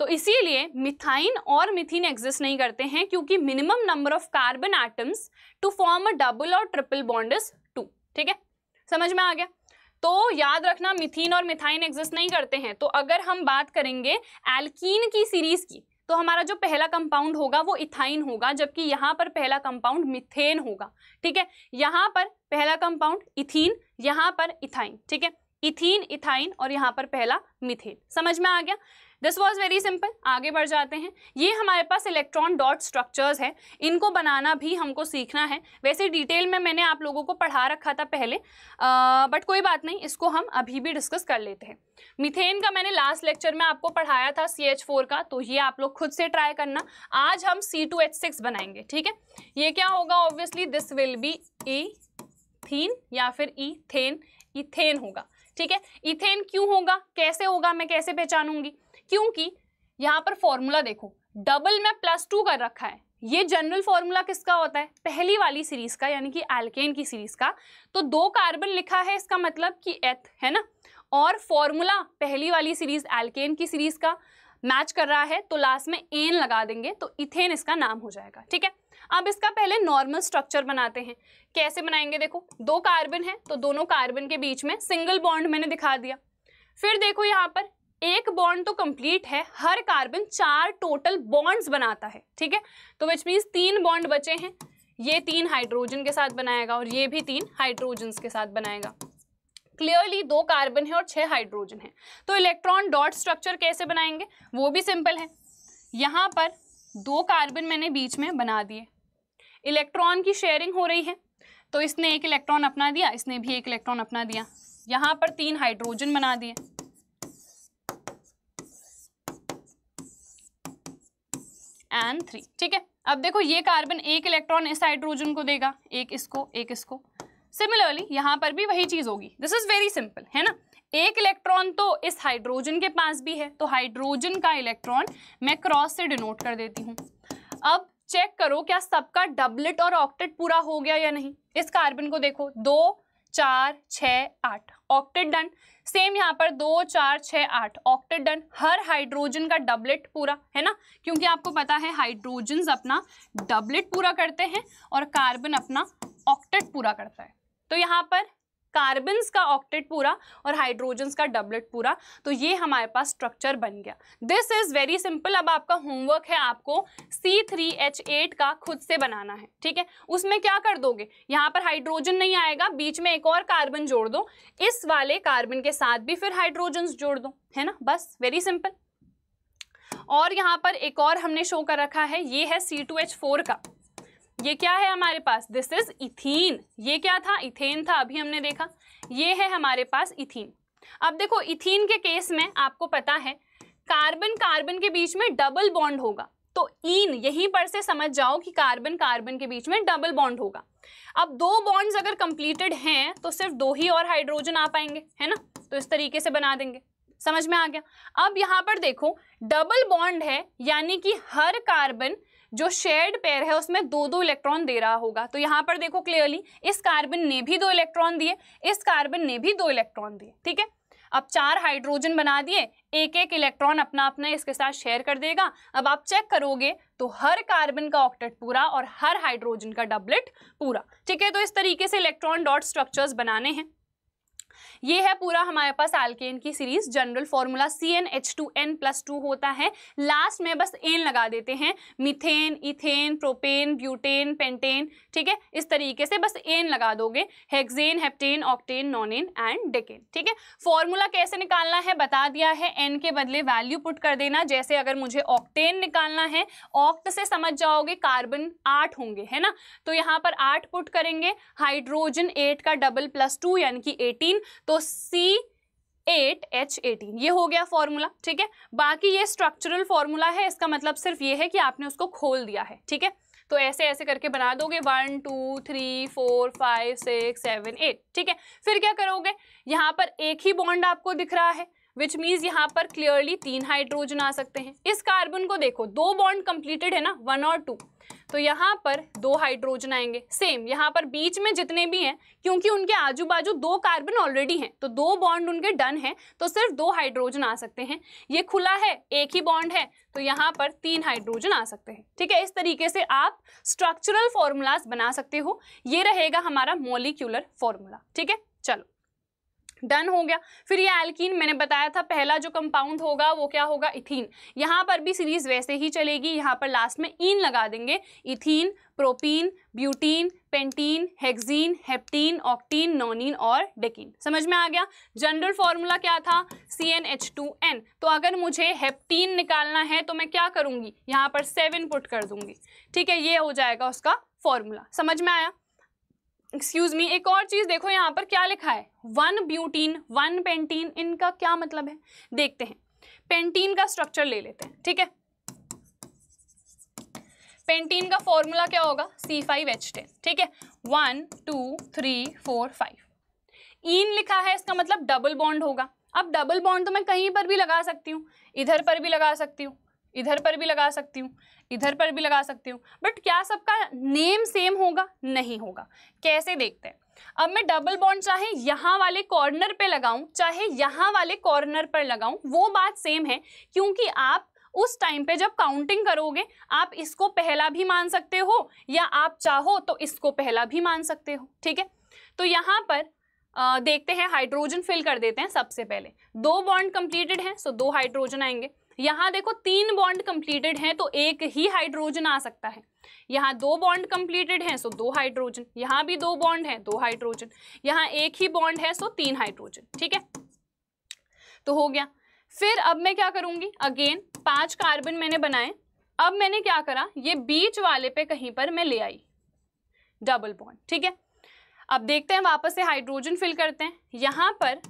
तो इसीलिए मिथाइन और मिथीन एग्जिस्ट नहीं करते हैं, क्योंकि minimum number of carbon atoms to form a double और ट्रिपल बॉन्ड इज 2। ठीक है, समझ में आ गया। तो याद रखना मिथीन और मिथाइन एग्जिस्ट नहीं करते हैं। तो अगर हम बात करेंगे एल्कीन की सीरीज की, तो हमारा जो पहला कंपाउंड होगा वो इथाइन होगा, जबकि यहाँ पर पहला कंपाउंड मिथेन होगा। ठीक है, यहाँ पर पहला कंपाउंड इथीन, यहाँ पर इथाइन। ठीक है, इथीन, इथाइन और यहाँ पर पहला मिथेन। समझ में आ गया? This was very simple. आगे बढ़ जाते हैं। ये हमारे पास इलेक्ट्रॉन डॉट स्ट्रक्चर्स हैं, इनको बनाना भी हमको सीखना है। वैसे डिटेल में मैंने आप लोगों को पढ़ा रखा था पहले, बट कोई बात नहीं, इसको हम अभी भी डिस्कस कर लेते हैं। मीथेन का मैंने लास्ट लेक्चर में आपको पढ़ाया था CH4 का, तो ये आप लोग खुद से ट्राई करना। आज हम C2H6 बनाएंगे। ठीक है, ये क्या होगा? Obviously this will be ethene या फिर इथेन, इथेन होगा। ठीक है, इथेन क्यों होगा, कैसे होगा, मैं कैसे पहचानूंगी? क्योंकि यहाँ पर फॉर्मूला देखो, डबल में +2 कर रखा है। ये जनरल फॉर्मूला किसका होता है? पहली वाली सीरीज का, यानी कि एल्केन की सीरीज का। तो 2 कार्बन लिखा है, इसका मतलब कि एथ, है ना। और फॉर्मूला पहली वाली सीरीज एल्केन की सीरीज का मैच कर रहा है, तो लास्ट में एन लगा देंगे तो इथेन इसका नाम हो जाएगा। ठीक है, अब इसका पहले नॉर्मल स्ट्रक्चर बनाते हैं। कैसे बनाएंगे? देखो, 2 कार्बन है तो दोनों कार्बन के बीच में सिंगल बॉन्ड मैंने दिखा दिया। फिर देखो यहाँ पर एक बॉन्ड तो कंप्लीट है, हर कार्बन 4 टोटल बॉन्ड्स बनाता है। ठीक है, तो विच मीन्स 3 बॉन्ड बचे हैं। ये 3 हाइड्रोजन के साथ बनाएगा और ये भी 3 हाइड्रोजन के साथ बनाएगा। क्लियरली 2 कार्बन है और 6 हाइड्रोजन है। तो इलेक्ट्रॉन डॉट स्ट्रक्चर कैसे बनाएंगे? वो भी सिंपल है। यहाँ पर 2 कार्बन मैंने बीच में बना दिए, इलेक्ट्रॉन की शेयरिंग हो रही है, तो इसने एक इलेक्ट्रॉन अपना दिया, इसने भी एक इलेक्ट्रॉन अपना दिया। यहाँ पर 3 हाइड्रोजन बना दिए एंड 3। ठीक है, अब देखो ये कार्बन एक इलेक्ट्रॉन इस हाइड्रोजन को देगा, एक इसको, एक इसको। सिमिलरली यहाँ पर भी वही चीज होगी। दिस इज वेरी सिंपल, है ना। एक इलेक्ट्रॉन तो इस हाइड्रोजन के पास भी है, तो हाइड्रोजन का इलेक्ट्रॉन मैं क्रॉस से डिनोट कर देती हूँ। अब चेक करो क्या सबका डबलेट और ऑक्टेट पूरा हो गया या नहीं। इस कार्बन को देखो, 2 4 6 8 ऑक्टेट डन। सेम यहाँ पर 2 4 6 8 ऑक्टेट डन। हर हाइड्रोजन का डबलेट पूरा, है ना, क्योंकि आपको पता है हाइड्रोजन अपना डबलेट पूरा करते हैं और कार्बन अपना ऑक्टेट पूरा करता है। तो यहाँ पर कार्बन्स का ऑक्टेट पूरा और हाइड्रोजन्स का डबलेट पूरा, तो ये हमारे पास स्ट्रक्चर बन गया। This is very simple. अब आपका होमवर्क है, आपको C3H8 का खुद से बनाना है। ठीक है, उसमें क्या कर दोगे? यहाँ पर हाइड्रोजन नहीं आएगा, बीच में एक और कार्बन जोड़ दो, इस वाले कार्बन के साथ भी फिर हाइड्रोजन्स जोड़ दो, है ना, बस वेरी सिंपल। और यहाँ पर एक और हमने शो कर रखा है, ये है C2H4 का। ये क्या है हमारे पास? This is ethene. ये क्या था? इथेन था, अभी हमने देखा। ये है हमारे पास इथीन। अब देखो इथीन के केस में आपको पता है कार्बन कार्बन के बीच में डबल बॉन्ड होगा, तो इन यहीं पर से समझ जाओ कि कार्बन कार्बन के बीच में डबल बॉन्ड होगा। अब 2 बॉन्ड्स अगर कंप्लीटेड हैं तो सिर्फ 2 ही और हाइड्रोजन आ पाएंगे, है ना, तो इस तरीके से बना देंगे। समझ में आ गया? अब यहाँ पर देखो डबल बॉन्ड है, यानी कि हर कार्बन जो शेयर्ड पेयर है उसमें 2-2 इलेक्ट्रॉन दे रहा होगा। तो यहाँ पर देखो क्लियरली इस कार्बन ने भी 2 इलेक्ट्रॉन दिए, इस कार्बन ने भी 2 इलेक्ट्रॉन दिए। ठीक है, अब 4 हाइड्रोजन बना दिए, एक एक इलेक्ट्रॉन अपना अपना इसके साथ शेयर कर देगा। अब आप चेक करोगे तो हर कार्बन का ऑक्टेट पूरा और हर हाइड्रोजन का डबलेट पूरा। ठीक है, तो इस तरीके से इलेक्ट्रॉन डॉट स्ट्रक्चर्स बनाने हैं। ये है पूरा हमारे पास एल्केन की सीरीज। जनरल फॉर्मूला CnH2n+2 होता है। लास्ट में बस एन लगा देते हैं, methane, ethane, propane, butane, pentane. ठीक है, इस तरीके से बस एन लगा दोगे। Hexane, heptane, octane, nonane and decane. ठीक है, फॉर्मूला कैसे निकालना है बता दिया है। एन के बदले वैल्यू पुट कर देना। जैसे अगर मुझे ऑक्टेन निकालना है, ऑक्ट से समझ जाओगे कार्बन 8 होंगे, है ना, तो यहाँ पर 8 पुट करेंगे। हाइड्रोजन 8 का डबल +2 यानी कि 18, तो C8H18 ये हो गया फॉर्मूला। ठीक है, बाकी ये स्ट्रक्चरल फॉर्मूला है, इसका मतलब सिर्फ ये है कि आपने उसको खोल दिया है। ठीक है, तो ऐसे ऐसे करके बना दोगे 1 2 3 4 5 6 7 8। ठीक है, फिर क्या करोगे, यहाँ पर एक ही बॉन्ड आपको दिख रहा है, विच मीन्स यहाँ पर क्लियरली 3 हाइड्रोजन आ सकते हैं। इस कार्बन को देखो, 2 बॉन्ड कंप्लीटेड है ना, 1 और 2, तो यहाँ पर 2 हाइड्रोजन आएंगे। सेम यहाँ पर बीच में जितने भी हैं, क्योंकि उनके आजू बाजू 2 कार्बन ऑलरेडी हैं, तो 2 बॉन्ड उनके डन हैं, तो सिर्फ 2 हाइड्रोजन आ सकते हैं। ये खुला है, एक ही बॉन्ड है, तो यहाँ पर 3 हाइड्रोजन आ सकते हैं। ठीक है, इस तरीके से आप स्ट्रक्चरल फॉर्मूलाज बना सकते हो। ये रहेगा हमारा मॉलिक्यूलर फॉर्मूला। ठीक है, चलो डन हो गया। फिर ये एल्कीन मैंने बताया था, पहला जो कंपाउंड होगा वो क्या होगा, इथीन। यहाँ पर भी सीरीज वैसे ही चलेगी, यहाँ पर लास्ट में इन लगा देंगे। Ethene, propene, butene, pentene, hexene, heptene, octene, nonene और डेकीन। समझ में आ गया। जनरल फॉर्मूला क्या था, CnH2n। तो अगर मुझे हेप्टीन निकालना है तो मैं क्या करूंगी, यहाँ पर 7 पुट कर दूंगी। ठीक है, ये हो जाएगा उसका फॉर्मूला। समझ में आया। एक्सक्यूज मी, एक और चीज देखो, यहाँ पर क्या लिखा है, 1 ब्यूटीन 1 पेंटीन, इनका क्या मतलब है देखते हैं। पेंटीन का स्ट्रक्चर ले लेते हैं। ठीक है, पेंटीन का फॉर्मूला क्या होगा, C5H10। ठीक है, 1 2 3 4 5। इन लिखा है, इसका मतलब डबल बॉन्ड होगा। अब डबल बॉन्ड तो मैं कहीं पर भी लगा सकती हूँ, इधर पर भी लगा सकती हूँ, इधर पर भी लगा सकती हूँ, इधर पर भी लगा सकती हूँ, बट क्या सबका नेम सेम होगा, नहीं होगा। कैसे देखते हैं। अब मैं डबल बॉन्ड चाहे यहाँ वाले कॉर्नर पे लगाऊं, चाहे यहाँ वाले कॉर्नर पर लगाऊं, वो बात सेम है, क्योंकि आप उस टाइम पे जब काउंटिंग करोगे आप इसको पहला भी मान सकते हो, या आप चाहो तो इसको पहला भी मान सकते हो। ठीक है, तो यहाँ पर देखते हैं, हाइड्रोजन फिल कर देते हैं। सबसे पहले 2 बॉन्ड कंप्लीटेड हैं, सो 2 हाइड्रोजन आएंगे। यहाँ देखो 3 बॉन्ड कंप्लीटेड हैं, तो एक ही हाइड्रोजन आ सकता है। यहाँ 2 बॉन्ड कंप्लीटेड हैं, सो 2 हाइड्रोजन। यहाँ भी 2 बॉन्ड हैं, 2 हाइड्रोजन। यहाँ एक ही बॉन्ड है, सो 3 हाइड्रोजन। ठीक है, तो हो गया। फिर अब मैं क्या करूंगी, अगेन 5 कार्बन मैंने बनाए। अब मैंने क्या करा, ये बीच वाले पे कहीं पर मैं ले आई डबल बॉन्ड। ठीक है, अब देखते हैं, वापस से हाइड्रोजन फिल करते हैं। यहाँ पर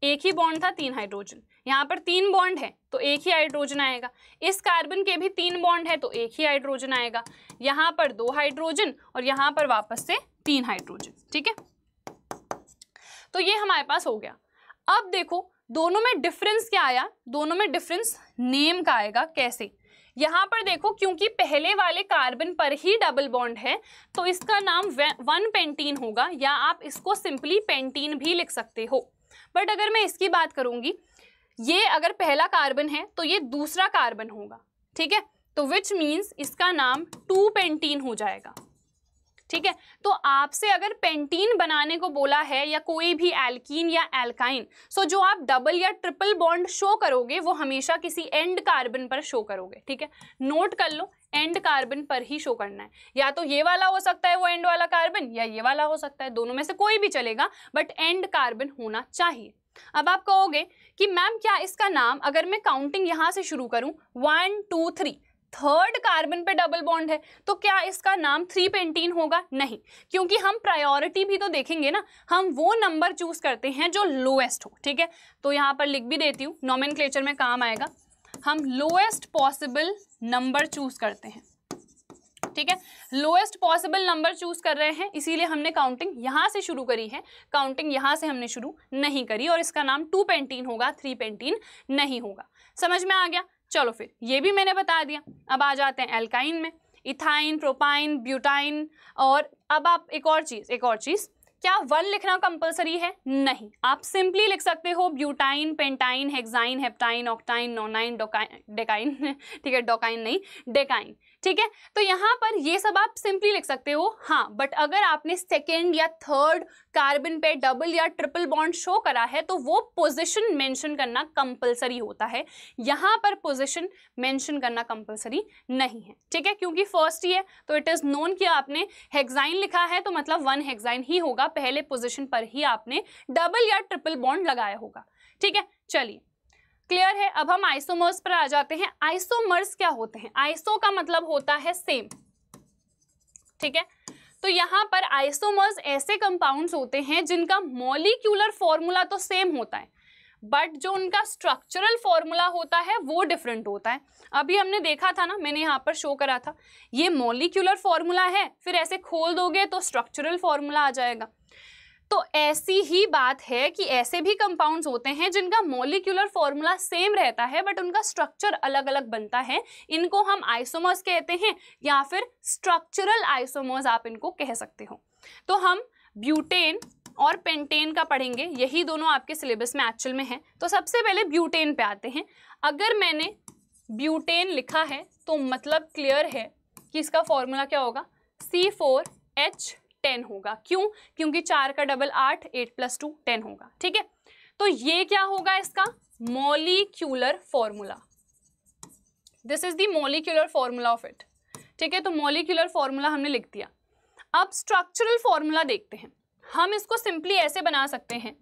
एक ही बॉन्ड था, 3 हाइड्रोजन। यहाँ पर 3 बॉन्ड है, तो एक ही हाइड्रोजन आएगा। इस कार्बन के भी 3 बॉन्ड है, तो एक ही हाइड्रोजन आएगा। यहाँ पर 2 हाइड्रोजन और यहाँ पर वापस से 3 हाइड्रोजन। ठीक है, तो ये हमारे पास हो गया। अब देखो दोनों में डिफरेंस क्या आया, दोनों में डिफरेंस नेम का आएगा। कैसे, यहाँ पर देखो, क्योंकि पहले वाले कार्बन पर ही डबल बॉन्ड है, तो इसका नाम 1 पेंटीन होगा, या आप इसको सिंपली पेंटीन भी लिख सकते हो। बट अगर मैं इसकी बात करूंगी, ये अगर पहला कार्बन है तो ये दूसरा कार्बन होगा। ठीक है, तो विच मीन्स इसका नाम 2 पेंटीन हो जाएगा। ठीक है, तो आपसे अगर पेंटीन बनाने को बोला है, या कोई भी एल्कीन या एल्काइन, सो जो आप डबल या ट्रिपल बॉन्ड शो करोगे वो हमेशा किसी एंड कार्बन पर शो करोगे। ठीक है, नोट कर लो, एंड कार्बन पर ही शो करना है। या तो ये वाला हो सकता है वो एंड वाला कार्बन, या ये वाला हो सकता है, दोनों में से कोई भी चलेगा, बट एंड कार्बन होना चाहिए। अब आप कहोगे कि मैम क्या इसका नाम, अगर मैं काउंटिंग यहां से शुरू करूं 1 2 3, थर्ड कार्बन पे डबल बॉन्ड है, तो क्या इसका नाम 3 पेंटीन होगा? नहीं, क्योंकि हम प्रायोरिटी भी तो देखेंगे ना, हम वो नंबर चूज करते हैं जो लोएस्ट हो। ठीक है, तो यहाँ पर लिख भी देती हूँ, नोमेनक्लेचर में काम आएगा। हम लोएस्ट पॉसिबल नंबर चूज करते हैं। ठीक है, लोएस्ट पॉसिबल नंबर चूज कर रहे हैं, इसीलिए हमने काउंटिंग यहाँ से शुरू करी है, काउंटिंग यहाँ से हमने शुरू नहीं करी, और इसका नाम 2 पेंटीन होगा, 3 पेंटीन नहीं होगा। समझ में आ गया? चलो फिर ये भी मैंने बता दिया। अब आ जाते हैं एल्काइन में, इथाइन, प्रोपाइन, ब्यूटाइन। और अब आप एक और चीज़, क्या 1 लिखना कंपलसरी है? नहीं, आप सिंपली लिख सकते हो ब्यूटाइन, पेंटाइन, हेक्साइन, हेप्टाइन, ऑक्टाइन, नोनाइन, डेकाइन, ठीक है, डोकाइन नहीं, डेकाइन, ठीक है। तो यहाँ पर ये सब आप सिंपली लिख सकते हो। हाँ, बट अगर आपने सेकेंड या थर्ड कार्बन पे डबल या ट्रिपल बॉन्ड शो करा है तो वो पोजीशन मेंशन करना कंपलसरी होता है। यहाँ पर पोजीशन मेंशन करना कंपलसरी नहीं है, ठीक है, क्योंकि फर्स्ट ही है तो इट इज नोन कि आपने हेक्साइन लिखा है तो मतलब 1 हेक्साइन ही होगा, पहले पोजीशन पर ही आपने डबल या ट्रिपल बॉन्ड लगाया होगा, ठीक है। चलिए, क्लियर है। अब हम आइसोमर्स पर आ जाते हैं। आइसोमर्स क्या होते हैं? आइसो का मतलब होता है सेम, ठीक है। तो यहाँ पर आइसोमर्स ऐसे कंपाउंड्स होते हैं जिनका मॉलिक्यूलर फॉर्मूला तो सेम होता है बट जो उनका स्ट्रक्चरल फॉर्मूला होता है वो डिफरेंट होता है। अभी हमने देखा था ना, मैंने यहाँ पर शो करा था, ये मॉलिक्यूलर फॉर्मूला है, फिर ऐसे खोल दोगे तो स्ट्रक्चरल फॉर्मूला आ जाएगा। तो ऐसी ही बात है कि ऐसे भी कंपाउंड्स होते हैं जिनका मॉलिक्यूलर फॉर्मूला सेम रहता है बट उनका स्ट्रक्चर अलग अलग बनता है, इनको हम आइसोमर्स कहते हैं या फिर स्ट्रक्चरल आइसोमर्स आप इनको कह सकते हो। तो हम ब्यूटेन और पेंटेन का पढ़ेंगे, यही दोनों आपके सिलेबस में एक्चुअल में है। तो सबसे पहले ब्यूटेन पे आते हैं। अगर मैंने ब्यूटेन लिखा है तो मतलब क्लियर है कि इसका फॉर्मूला क्या होगा, C4H10 होगा। क्यों? क्योंकि 4 का डबल 8, 8 + 2 10 होगा, ठीक है। तो ये क्या होगा इसका molecular formula, this is the molecular formula of it, ठीक है। तो मॉलिक्यूलर फॉर्मूला हमने लिख दिया। अब स्ट्रक्चरल फॉर्मूला देखते हैं। हम इसको सिंपली ऐसे बना सकते हैं,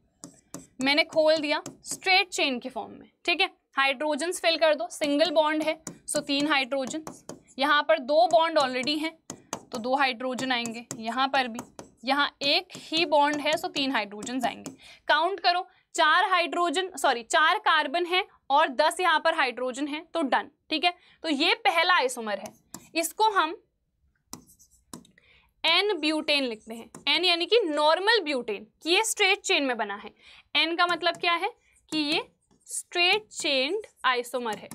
मैंने खोल दिया स्ट्रेट चेन के फॉर्म में, ठीक है। हाइड्रोजन्स फिल कर दो, सिंगल बॉन्ड है सो 3 हाइड्रोजन्स, यहाँ पर 2 बॉन्ड ऑलरेडी हैं तो 2 हाइड्रोजन आएंगे, यहाँ पर भी, यहाँ एक ही बॉन्ड है सो 3 हाइड्रोजन आएंगे। काउंट करो, 4 कार्बन है और 10 यहाँ पर हाइड्रोजन है तो डन, ठीक है। तो ये पहला आइसोमर है, इसको हम एन ब्यूटेन लिखते हैं। एन यानी कि नॉर्मल ब्यूटेन, कि ये स्ट्रेट चेन में बना है। एन का मतलब क्या है कि ये स्ट्रेट चेन्ड आइसोमर है।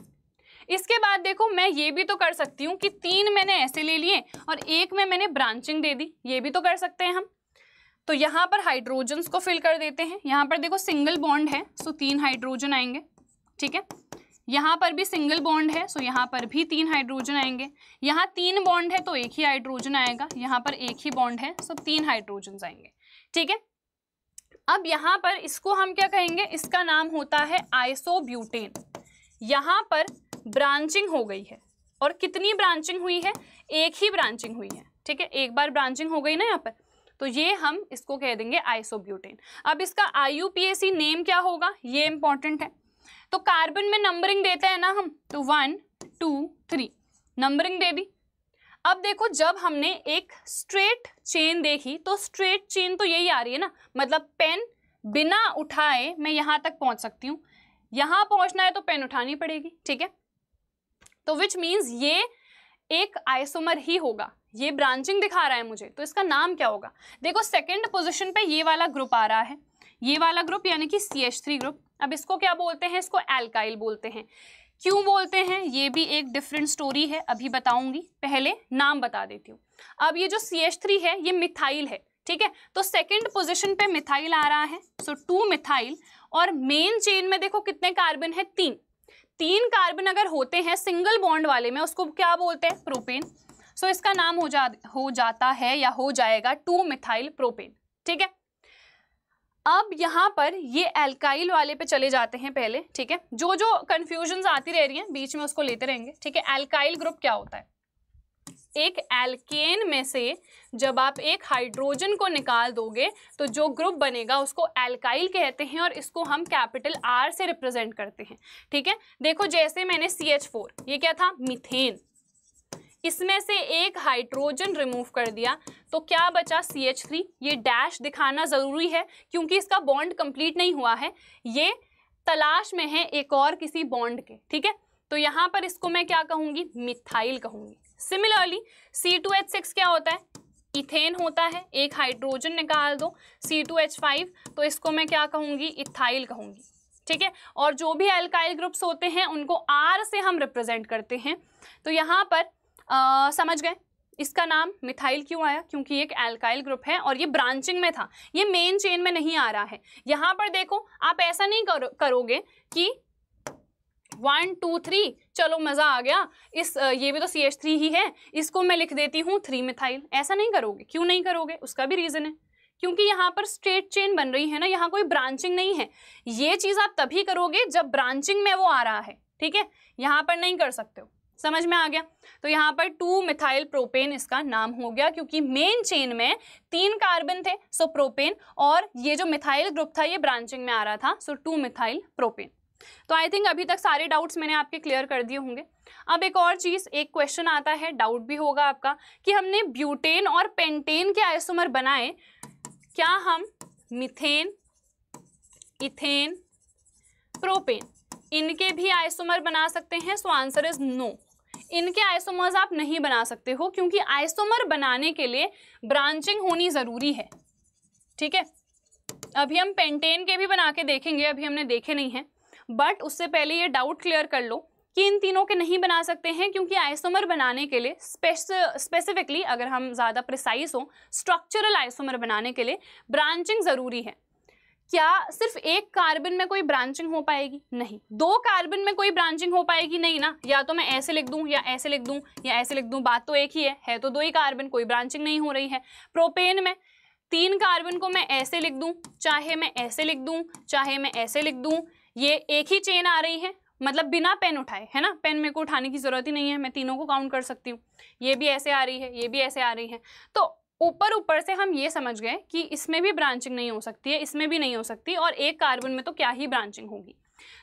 इसके बाद देखो, मैं ये भी तो कर सकती हूँ कि 3 मैंने ऐसे ले लिए और एक में मैंने ब्रांचिंग दे दी, ये भी तो कर सकते हैं हम। तो यहाँ पर हाइड्रोजन्स को फिल कर देते हैं। यहाँ पर देखो सिंगल बॉन्ड है सो 3 हाइड्रोजन आएंगे, ठीक है। यहाँ पर भी सिंगल बॉन्ड है सो यहाँ पर भी 3 हाइड्रोजन आएंगे। यहाँ 3 बॉन्ड है तो एक ही हाइड्रोजन आएगा, यहाँ पर एक ही बॉन्ड है सो 3 हाइड्रोजन आएंगे, ठीक है। अब यहाँ पर इसको हम क्या कहेंगे, इसका नाम होता है आइसोब्यूटेन। यहाँ पर ब्रांचिंग हो गई है और कितनी ब्रांचिंग हुई है, एक ही ब्रांचिंग हुई है, ठीक है। एक बार ब्रांचिंग हो गई ना यहाँ पर, तो ये हम इसको कह देंगे आइसोब्यूटेन। अब इसका IUPAC नेम क्या होगा, ये इंपॉर्टेंट है। तो कार्बन में नंबरिंग देते हैं ना हम, तो 1 2 3 नंबरिंग दे दी। अब देखो, जब हमने एक स्ट्रेट चेन देखी तो स्ट्रेट चेन तो यही आ रही है ना, मतलब पेन बिना उठाए मैं यहाँ तक पहुँच सकती हूँ, यहाँ पहुँचना है तो पेन उठानी पड़ेगी, ठीक है। तो विच मीन्स ये एक आइसोमर ही होगा। ये ब्रांचिंग दिखा रहा है मुझे, तो इसका नाम क्या होगा। देखो सेकंड पोजीशन पे ये वाला ग्रुप आ रहा है, ये वाला ग्रुप यानी कि CH3 ग्रुप। अब इसको क्या बोलते हैं, इसको एल्काइल बोलते हैं। क्यों बोलते हैं ये भी एक डिफरेंट स्टोरी है, अभी बताऊंगी, पहले नाम बता देती हूँ। अब ये जो CH3 है ये मिथाइल है, ठीक है। तो सेकंड पोजीशन पे मिथाइल आ रहा है, सो 2 मिथाइल। और मेन चेन में देखो कितने कार्बन है, 3 कार्बन अगर होते हैं सिंगल बॉन्ड वाले में, उसको क्या बोलते हैं, प्रोपेन। सो इसका नाम हो जाता है या हो जाएगा 2 मिथाइल प्रोपेन, ठीक है। अब यहाँ पर ये एल्काइल वाले पे चले जाते हैं पहले, ठीक है। जो जो कंफ्यूजन्स आती रह रही हैं बीच में उसको लेते रहेंगे, ठीक है। एल्काइल ग्रुप क्या होता है, एक एल्केन में से जब आप एक हाइड्रोजन को निकाल दोगे तो जो ग्रुप बनेगा उसको एल्काइल कहते हैं और इसको हम कैपिटल R से रिप्रेजेंट करते हैं, ठीक है। देखो जैसे मैंने CH4, ये क्या था, मीथेन, इसमें से एक हाइड्रोजन रिमूव कर दिया तो क्या बचा, CH3। ये डैश दिखाना जरूरी है क्योंकि इसका बॉन्ड कंप्लीट नहीं हुआ है, ये तलाश में है एक और किसी बॉन्ड के, ठीक है। तो यहाँ पर इसको मैं क्या कहूंगी, मिथाइल कहूंगी। सिमिलरली C2H6 क्या होता है, इथेन होता है, एक हाइड्रोजन निकाल दो, C2H5, तो इसको मैं क्या कहूंगी, इथाइल कहूंगी, ठीक है। और जो भी एल्काइल ग्रुप्स होते हैं उनको R से हम रिप्रेजेंट करते हैं। तो यहाँ पर समझ गए, इसका नाम मिथाइल क्यों आया? क्योंकि एक एल्काइल ग्रुप है और ये ब्रांचिंग में था, ये मेन चेन में नहीं आ रहा है। यहाँ पर देखो आप ऐसा नहीं करोगे कि 1 2 3 चलो मजा आ गया, ये भी तो CH3 ही है, इसको मैं लिख देती हूँ 3 मिथाइल। ऐसा नहीं करोगे। क्यों नहीं करोगे? उसका भी रीजन है, क्योंकि यहाँ पर स्ट्रेट चेन बन रही है ना, यहाँ कोई ब्रांचिंग नहीं है। ये चीज आप तभी करोगे जब ब्रांचिंग में वो आ रहा है, ठीक है? यहाँ पर नहीं कर सकते हो। समझ में आ गया? तो यहाँ पर 2 मिथाइल प्रोपेन इसका नाम हो गया, क्योंकि मेन चेन में 3 कार्बन थे, सो प्रोपेन, और ये जो मिथाइल ग्रुप था ये ब्रांचिंग में आ रहा था, सो 2 मिथाइल प्रोपेन। तो आई थिंक अभी तक सारे डाउट्स मैंने आपके क्लियर कर दिए होंगे। अब एक और चीज, एक क्वेश्चन आता है, डाउट भी होगा आपका, कि हमने ब्यूटेन और पेंटेन के आइसोमर बनाए, क्या हम मीथेन, इथेन, प्रोपेन इनके भी आइसोमर बना सकते हैं? So answer is no. इनके आइसोमर्स आप नहीं बना सकते हो, क्योंकि आइसोमर बनाने के लिए ब्रांचिंग होनी जरूरी है, ठीक है? अभी हम पेंटेन के भी बना के देखेंगे, अभी हमने देखे नहीं है, बट उससे पहले ये डाउट क्लियर कर लो कि इन तीनों के नहीं बना सकते हैं, क्योंकि आइसोमर बनाने के लिए स्पेसिफिकली, अगर हम ज़्यादा प्रिसाइज हो, स्ट्रक्चरल आइसोमर बनाने के लिए ब्रांचिंग ज़रूरी है। क्या सिर्फ एक कार्बन में कोई ब्रांचिंग हो पाएगी? नहीं। 2 कार्बन में कोई ब्रांचिंग हो पाएगी? नहीं ना। या तो मैं ऐसे लिख दूं, या ऐसे लिख दूं, या ऐसे लिख दूं, बात तो एक ही है तो 2 ही कार्बन, कोई ब्रांचिंग नहीं हो रही है। प्रोपेन में 3 कार्बन को मैं ऐसे लिख दूं, चाहे मैं ऐसे लिख दूं, चाहे मैं ऐसे लिख दूं, ये एक ही चेन आ रही है, मतलब बिना पेन उठाए, है ना? पेन मेरे को उठाने की जरूरत ही नहीं है, मैं तीनों को काउंट कर सकती हूँ। ये भी ऐसे आ रही है, ये भी ऐसे आ रही है। तो ऊपर से हम ये समझ गए कि इसमें भी ब्रांचिंग नहीं हो सकती है, इसमें भी नहीं हो सकती, और एक कार्बन में तो क्या ही ब्रांचिंग होगी।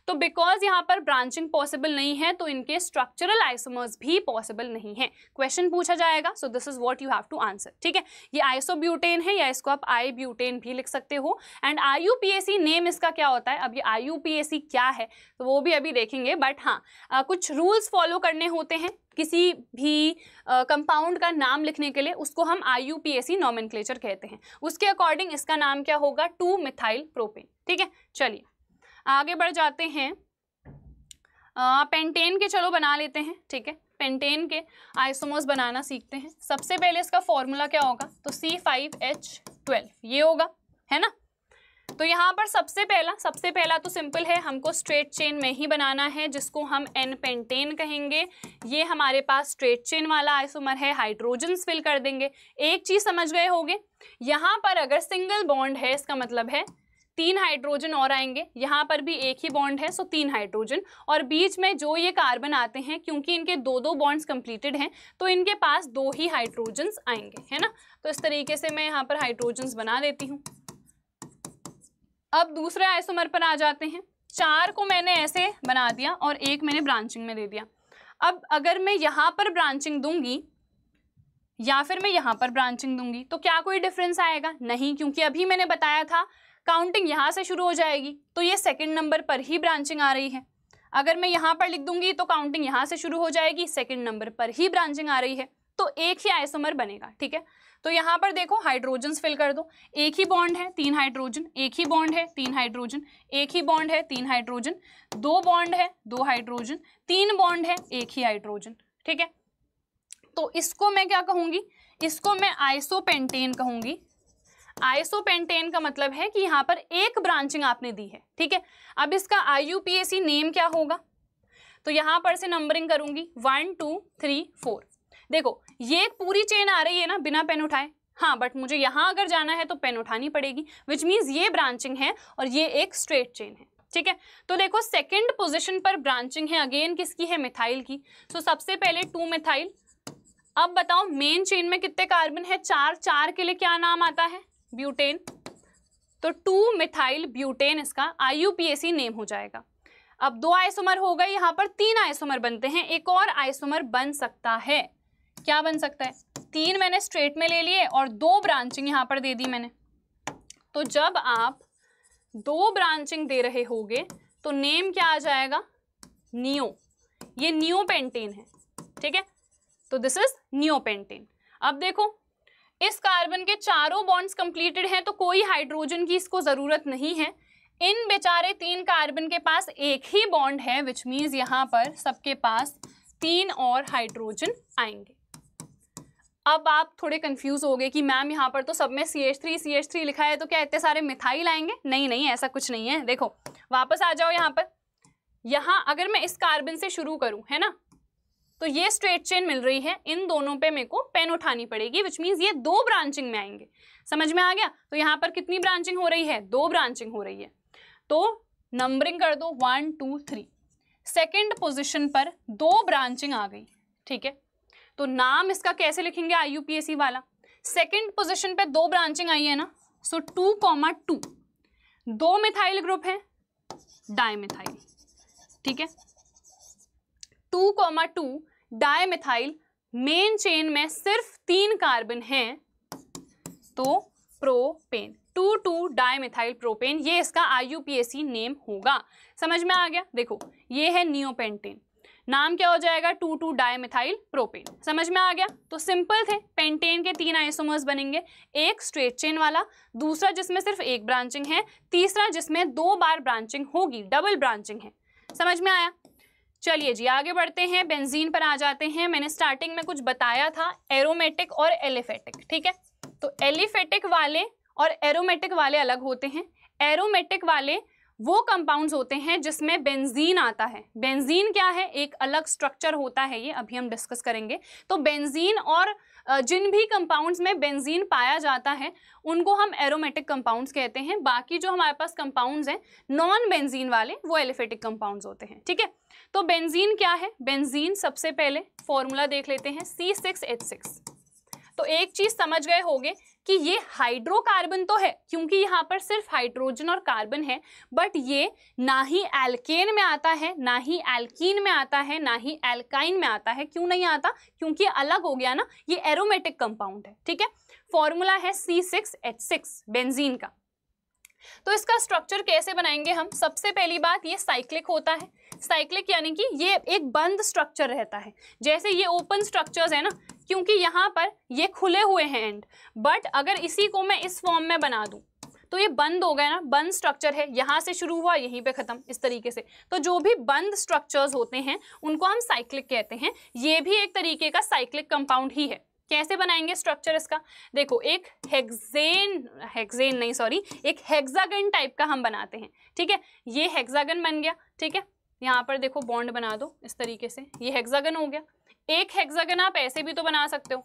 तो बिकॉज यहाँ पर ब्रांचिंग पॉसिबल नहीं है, तो इनके स्ट्रक्चरल आइसोमर्स भी पॉसिबल नहीं है। क्वेश्चन पूछा जाएगा, so this is what you have to answer, ठीक है? ये आइसोब्यूटेन है, या इसको आप आई ब्यूटेन भी लिख सकते हो। एंड IUPAC नेम इसका क्या होता है? अब ये IUPAC क्या है तो वो भी अभी देखेंगे, बट हाँ कुछ रूल्स फॉलो करने होते हैं किसी भी कंपाउंड का नाम लिखने के लिए, उसको हम IUPAC नॉमेनक्लेचर कहते हैं। उसके अकॉर्डिंग इसका नाम क्या होगा? 2 मिथाइल प्रोपेन, ठीक है? चलिए आगे बढ़ जाते हैं। पेंटेन के चलो बना लेते हैं, ठीक है? पेंटेन के आइसोमर्स बनाना सीखते हैं। सबसे पहले इसका फॉर्मूला क्या होगा? तो C5H12 ये होगा, है ना? तो यहाँ पर सबसे पहला तो सिंपल है, हमको स्ट्रेट चेन में ही बनाना है, जिसको हम N पेंटेन कहेंगे। ये हमारे पास स्ट्रेट चेन वाला आइसोमर है, हाइड्रोजन्स फिल कर देंगे। एक चीज समझ गए होंगे, यहाँ पर अगर सिंगल बॉन्ड है इसका मतलब है 3 हाइड्रोजन और आएंगे, यहाँ पर भी एक ही बॉन्ड है, सो 3 हाइड्रोजन, और बीच में जो ये कार्बन आते हैं, क्योंकि इनके 2 बॉन्ड्स कंप्लीटेड हैं, तो इनके पास 2 ही हाइड्रोजन्स आएंगे, है ना? तो इस तरीके से मैं यहाँ पर हाइड्रोजन्स बना देती हूँ। अब दूसरे आइसोमर पर आ जाते हैं। 4 को मैंने ऐसे बना दिया और 1 मैंने ब्रांचिंग में दे दिया। अब अगर मैं यहाँ पर ब्रांचिंग दूंगी या फिर मैं यहाँ पर ब्रांचिंग दूंगी, तो क्या कोई डिफरेंस आएगा? नहीं, क्योंकि अभी मैंने बताया था काउंटिंग यहाँ से शुरू हो जाएगी, तो ये सेकंड नंबर पर ही ब्रांचिंग आ रही है। अगर मैं यहाँ पर लिख दूंगी तो काउंटिंग यहाँ से शुरू हो जाएगी, सेकंड नंबर पर ही ब्रांचिंग आ रही है, तो एक ही आइसोमर बनेगा, ठीक है? तो यहाँ पर देखो हाइड्रोजन्स फिल कर दो। एक ही बॉन्ड है 3 हाइड्रोजन, एक ही बॉन्ड है 3 हाइड्रोजन, एक ही बॉन्ड है 3 हाइड्रोजन, 2 बॉन्ड है 2 हाइड्रोजन, 3 बॉन्ड है 1 ही हाइड्रोजन, ठीक है? तो इसको मैं क्या कहूँगी? इसको मैं आइसोपेंटेन कहूँगी। आइसोपेंटेन का मतलब है कि यहाँ पर एक ब्रांचिंग आपने दी है, ठीक है? अब इसका IUPAC नेम क्या होगा? तो यहाँ पर से नंबरिंग करूंगी 1 2 3 4। देखो ये एक पूरी चेन आ रही है ना बिना पेन उठाए, हाँ, बट मुझे यहाँ अगर जाना है तो पेन उठानी पड़ेगी, विच मीन्स ये ब्रांचिंग है और ये एक स्ट्रेट चेन है, ठीक है? तो देखो सेकेंड पोजिशन पर ब्रांचिंग है, अगेन किसकी है? मिथाइल की। सो सबसे पहले 2 मिथाइल। अब बताओ मेन चेन में कितने कार्बन है? 4। 4 के लिए क्या नाम आता है? ब्यूटेन। तो 2 मिथाइल ब्यूटेन इसका IUPAC नेम हो जाएगा। अब 2 आइसोमर हो गए, यहाँ पर 3 आइसोमर बनते हैं। एक और आइसोमर बन सकता है, क्या बन सकता है? 3 मैंने स्ट्रेट में ले लिए और 2 ब्रांचिंग यहाँ पर दे दी मैंने। तो जब आप 2 ब्रांचिंग दे रहे होगे तो नेम क्या आ जाएगा? नियो। ये नियोपेंटेन है, ठीक है? तो दिस इज नियोपेंटेन। अब देखो इस कार्बन के चारों बॉन्ड्स कंप्लीटेड हैं, तो कोई हाइड्रोजन की इसको जरूरत नहीं है। इन बेचारे 3 कार्बन के पास एक ही बॉन्ड है, विच मीन्स यहाँ पर सबके पास 3 और हाइड्रोजन आएंगे। अब आप थोड़े कंफ्यूज हो गए कि मैम यहाँ पर तो सब में CH3 लिखा है, तो क्या इतने सारे मिथाइल आएंगे? नहीं नहीं, ऐसा कुछ नहीं है। देखो वापस आ जाओ यहाँ पर। यहाँ अगर मैं इस कार्बन से शुरू करूं, है ना, तो ये स्ट्रेट चेन मिल रही है, इन दोनों पे मेरे को पेन उठानी पड़ेगी, विच मीन्स ये 2 ब्रांचिंग में आएंगे। समझ में आ गया? तो यहाँ पर कितनी ब्रांचिंग हो रही है? 2 ब्रांचिंग हो रही है। तो नंबरिंग कर दो 1 2 3। सेकेंड पोजिशन पर 2 ब्रांचिंग आ गई, ठीक है। तो नाम इसका कैसे लिखेंगे? IUPAC वाला। सेकेंड पोजिशन पे 2 ब्रांचिंग आई है ना, सो 2,2 2 मिथाइल ग्रुप है, डाइमिथाइल, ठीक है। 2,2 डाइमिथाइल, मेन चेन में सिर्फ 3 कार्बन हैं, तो प्रोपेन, 2,2 डाइमिथाइल प्रोपेन, ये इसका IUPAC नेम होगा। समझ में आ गया? देखो ये है नियोपेंटेन, नाम क्या हो जाएगा? 2,2 डाइमिथाइल प्रोपेन। समझ में आ गया? तो सिंपल थे, पेंटेन के 3 आइसोमर्स बनेंगे, एक स्ट्रेट चेन वाला, दूसरा जिसमें सिर्फ एक ब्रांचिंग है, तीसरा जिसमें 2 बार ब्रांचिंग होगी, डबल ब्रांचिंग है। समझ में आया? चलिए जी आगे बढ़ते हैं, बेंजीन पर आ जाते हैं। मैंने स्टार्टिंग में कुछ बताया था एरोमेटिक और एलिफेटिक, ठीक है। तो एलिफेटिक वाले और एरोमेटिक वाले अलग होते हैं। एरोमेटिक वाले वो कंपाउंड्स होते हैं जिसमें बेंजीन आता है। बेंजीन क्या है? एक अलग स्ट्रक्चर होता है, ये अभी हम डिस्कस करेंगे। तो बेंजीन और जिन भी कंपाउंड्स में बेंजीन पाया जाता है उनको हम एरोमेटिक कंपाउंड्स कहते हैं। बाकी जो हमारे पास कंपाउंड्स हैं नॉन बेंजीन वाले, वो एलिफेटिक कंपाउंड्स होते हैं, ठीक है। तो बेंजीन क्या है? बेंजीन सबसे पहले फॉर्मूला देख लेते हैं, C6H6। तो एक चीज समझ गए होंगे कि ये हाइड्रोकार्बन तो है, क्योंकि यहाँ पर सिर्फ हाइड्रोजन और कार्बन है, बट ये ना ही एल्केन में आता है, ना ही एल्कीन में आता है, ना ही एल्काइन में आता है। क्यों नहीं आता? क्योंकि अलग हो गया ना, ये एरोमेटिक कंपाउंड है, ठीक है। फॉर्मूला है C6H6 बेंजीन का। तो इसका स्ट्रक्चर कैसे बनाएंगे हम? सबसे पहली बात, ये साइक्लिक होता है। साइक्लिक यानी कि ये एक बंद स्ट्रक्चर रहता है, जैसे ये ओपन स्ट्रक्चर्स है ना, क्योंकि यहाँ पर ये खुले हुए हैं एंड, बट अगर इसी को मैं इस फॉर्म में बना दूं तो ये बंद हो गया ना, बंद स्ट्रक्चर है, यहाँ से शुरू हुआ यहीं पे खत्म, इस तरीके से। तो जो भी बंद स्ट्रक्चर्स होते हैं उनको हम साइक्लिक कहते हैं। ये भी एक तरीके का साइक्लिक कंपाउंड ही है। कैसे बनाएंगे स्ट्रक्चर इसका? देखो एक एक हेक्सागन टाइप का हम बनाते हैं, ठीक है। ये हेक्सागन बन गया, ठीक है। यहाँ पर देखो बॉन्ड बना दो इस तरीके से, ये हेक्सागन हो गया। एक हेक्सागन आप ऐसे भी तो बना सकते हो,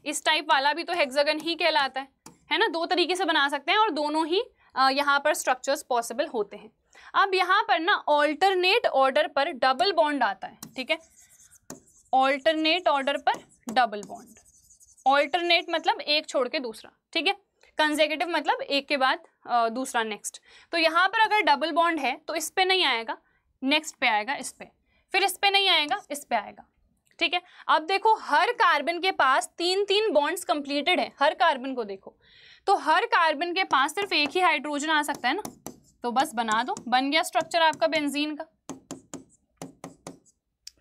इस टाइप वाला भी तो हेक्सागन ही कहलाता है ना। 2 तरीके से बना सकते हैं और दोनों ही यहाँ पर स्ट्रक्चर्स पॉसिबल होते हैं। अब यहाँ पर ना ऑल्टरनेट ऑर्डर पर डबल बॉन्ड आता है, ठीक है। ऑल्टरनेट ऑर्डर पर डबल बॉन्ड, ऑल्टरनेट मतलब एक छोड़ के दूसरा, ठीक है। कंसेक्यूटिव मतलब एक के बाद दूसरा नेक्स्ट। तो यहाँ पर अगर डबल बॉन्ड है तो इस पे नहीं आएगा, नेक्स्ट पे आएगा, इस पे, फिर इस पे नहीं आएगा, इस पे आएगा, ठीक है। अब देखो हर कार्बन के पास 3-3 बॉन्ड्स कंप्लीटेड है, हर कार्बन को देखो, तो हर कार्बन के पास सिर्फ एक ही हाइड्रोजन आ सकता है ना, तो बस बना दो, बन गया स्ट्रक्चर आपका बेंजीन का।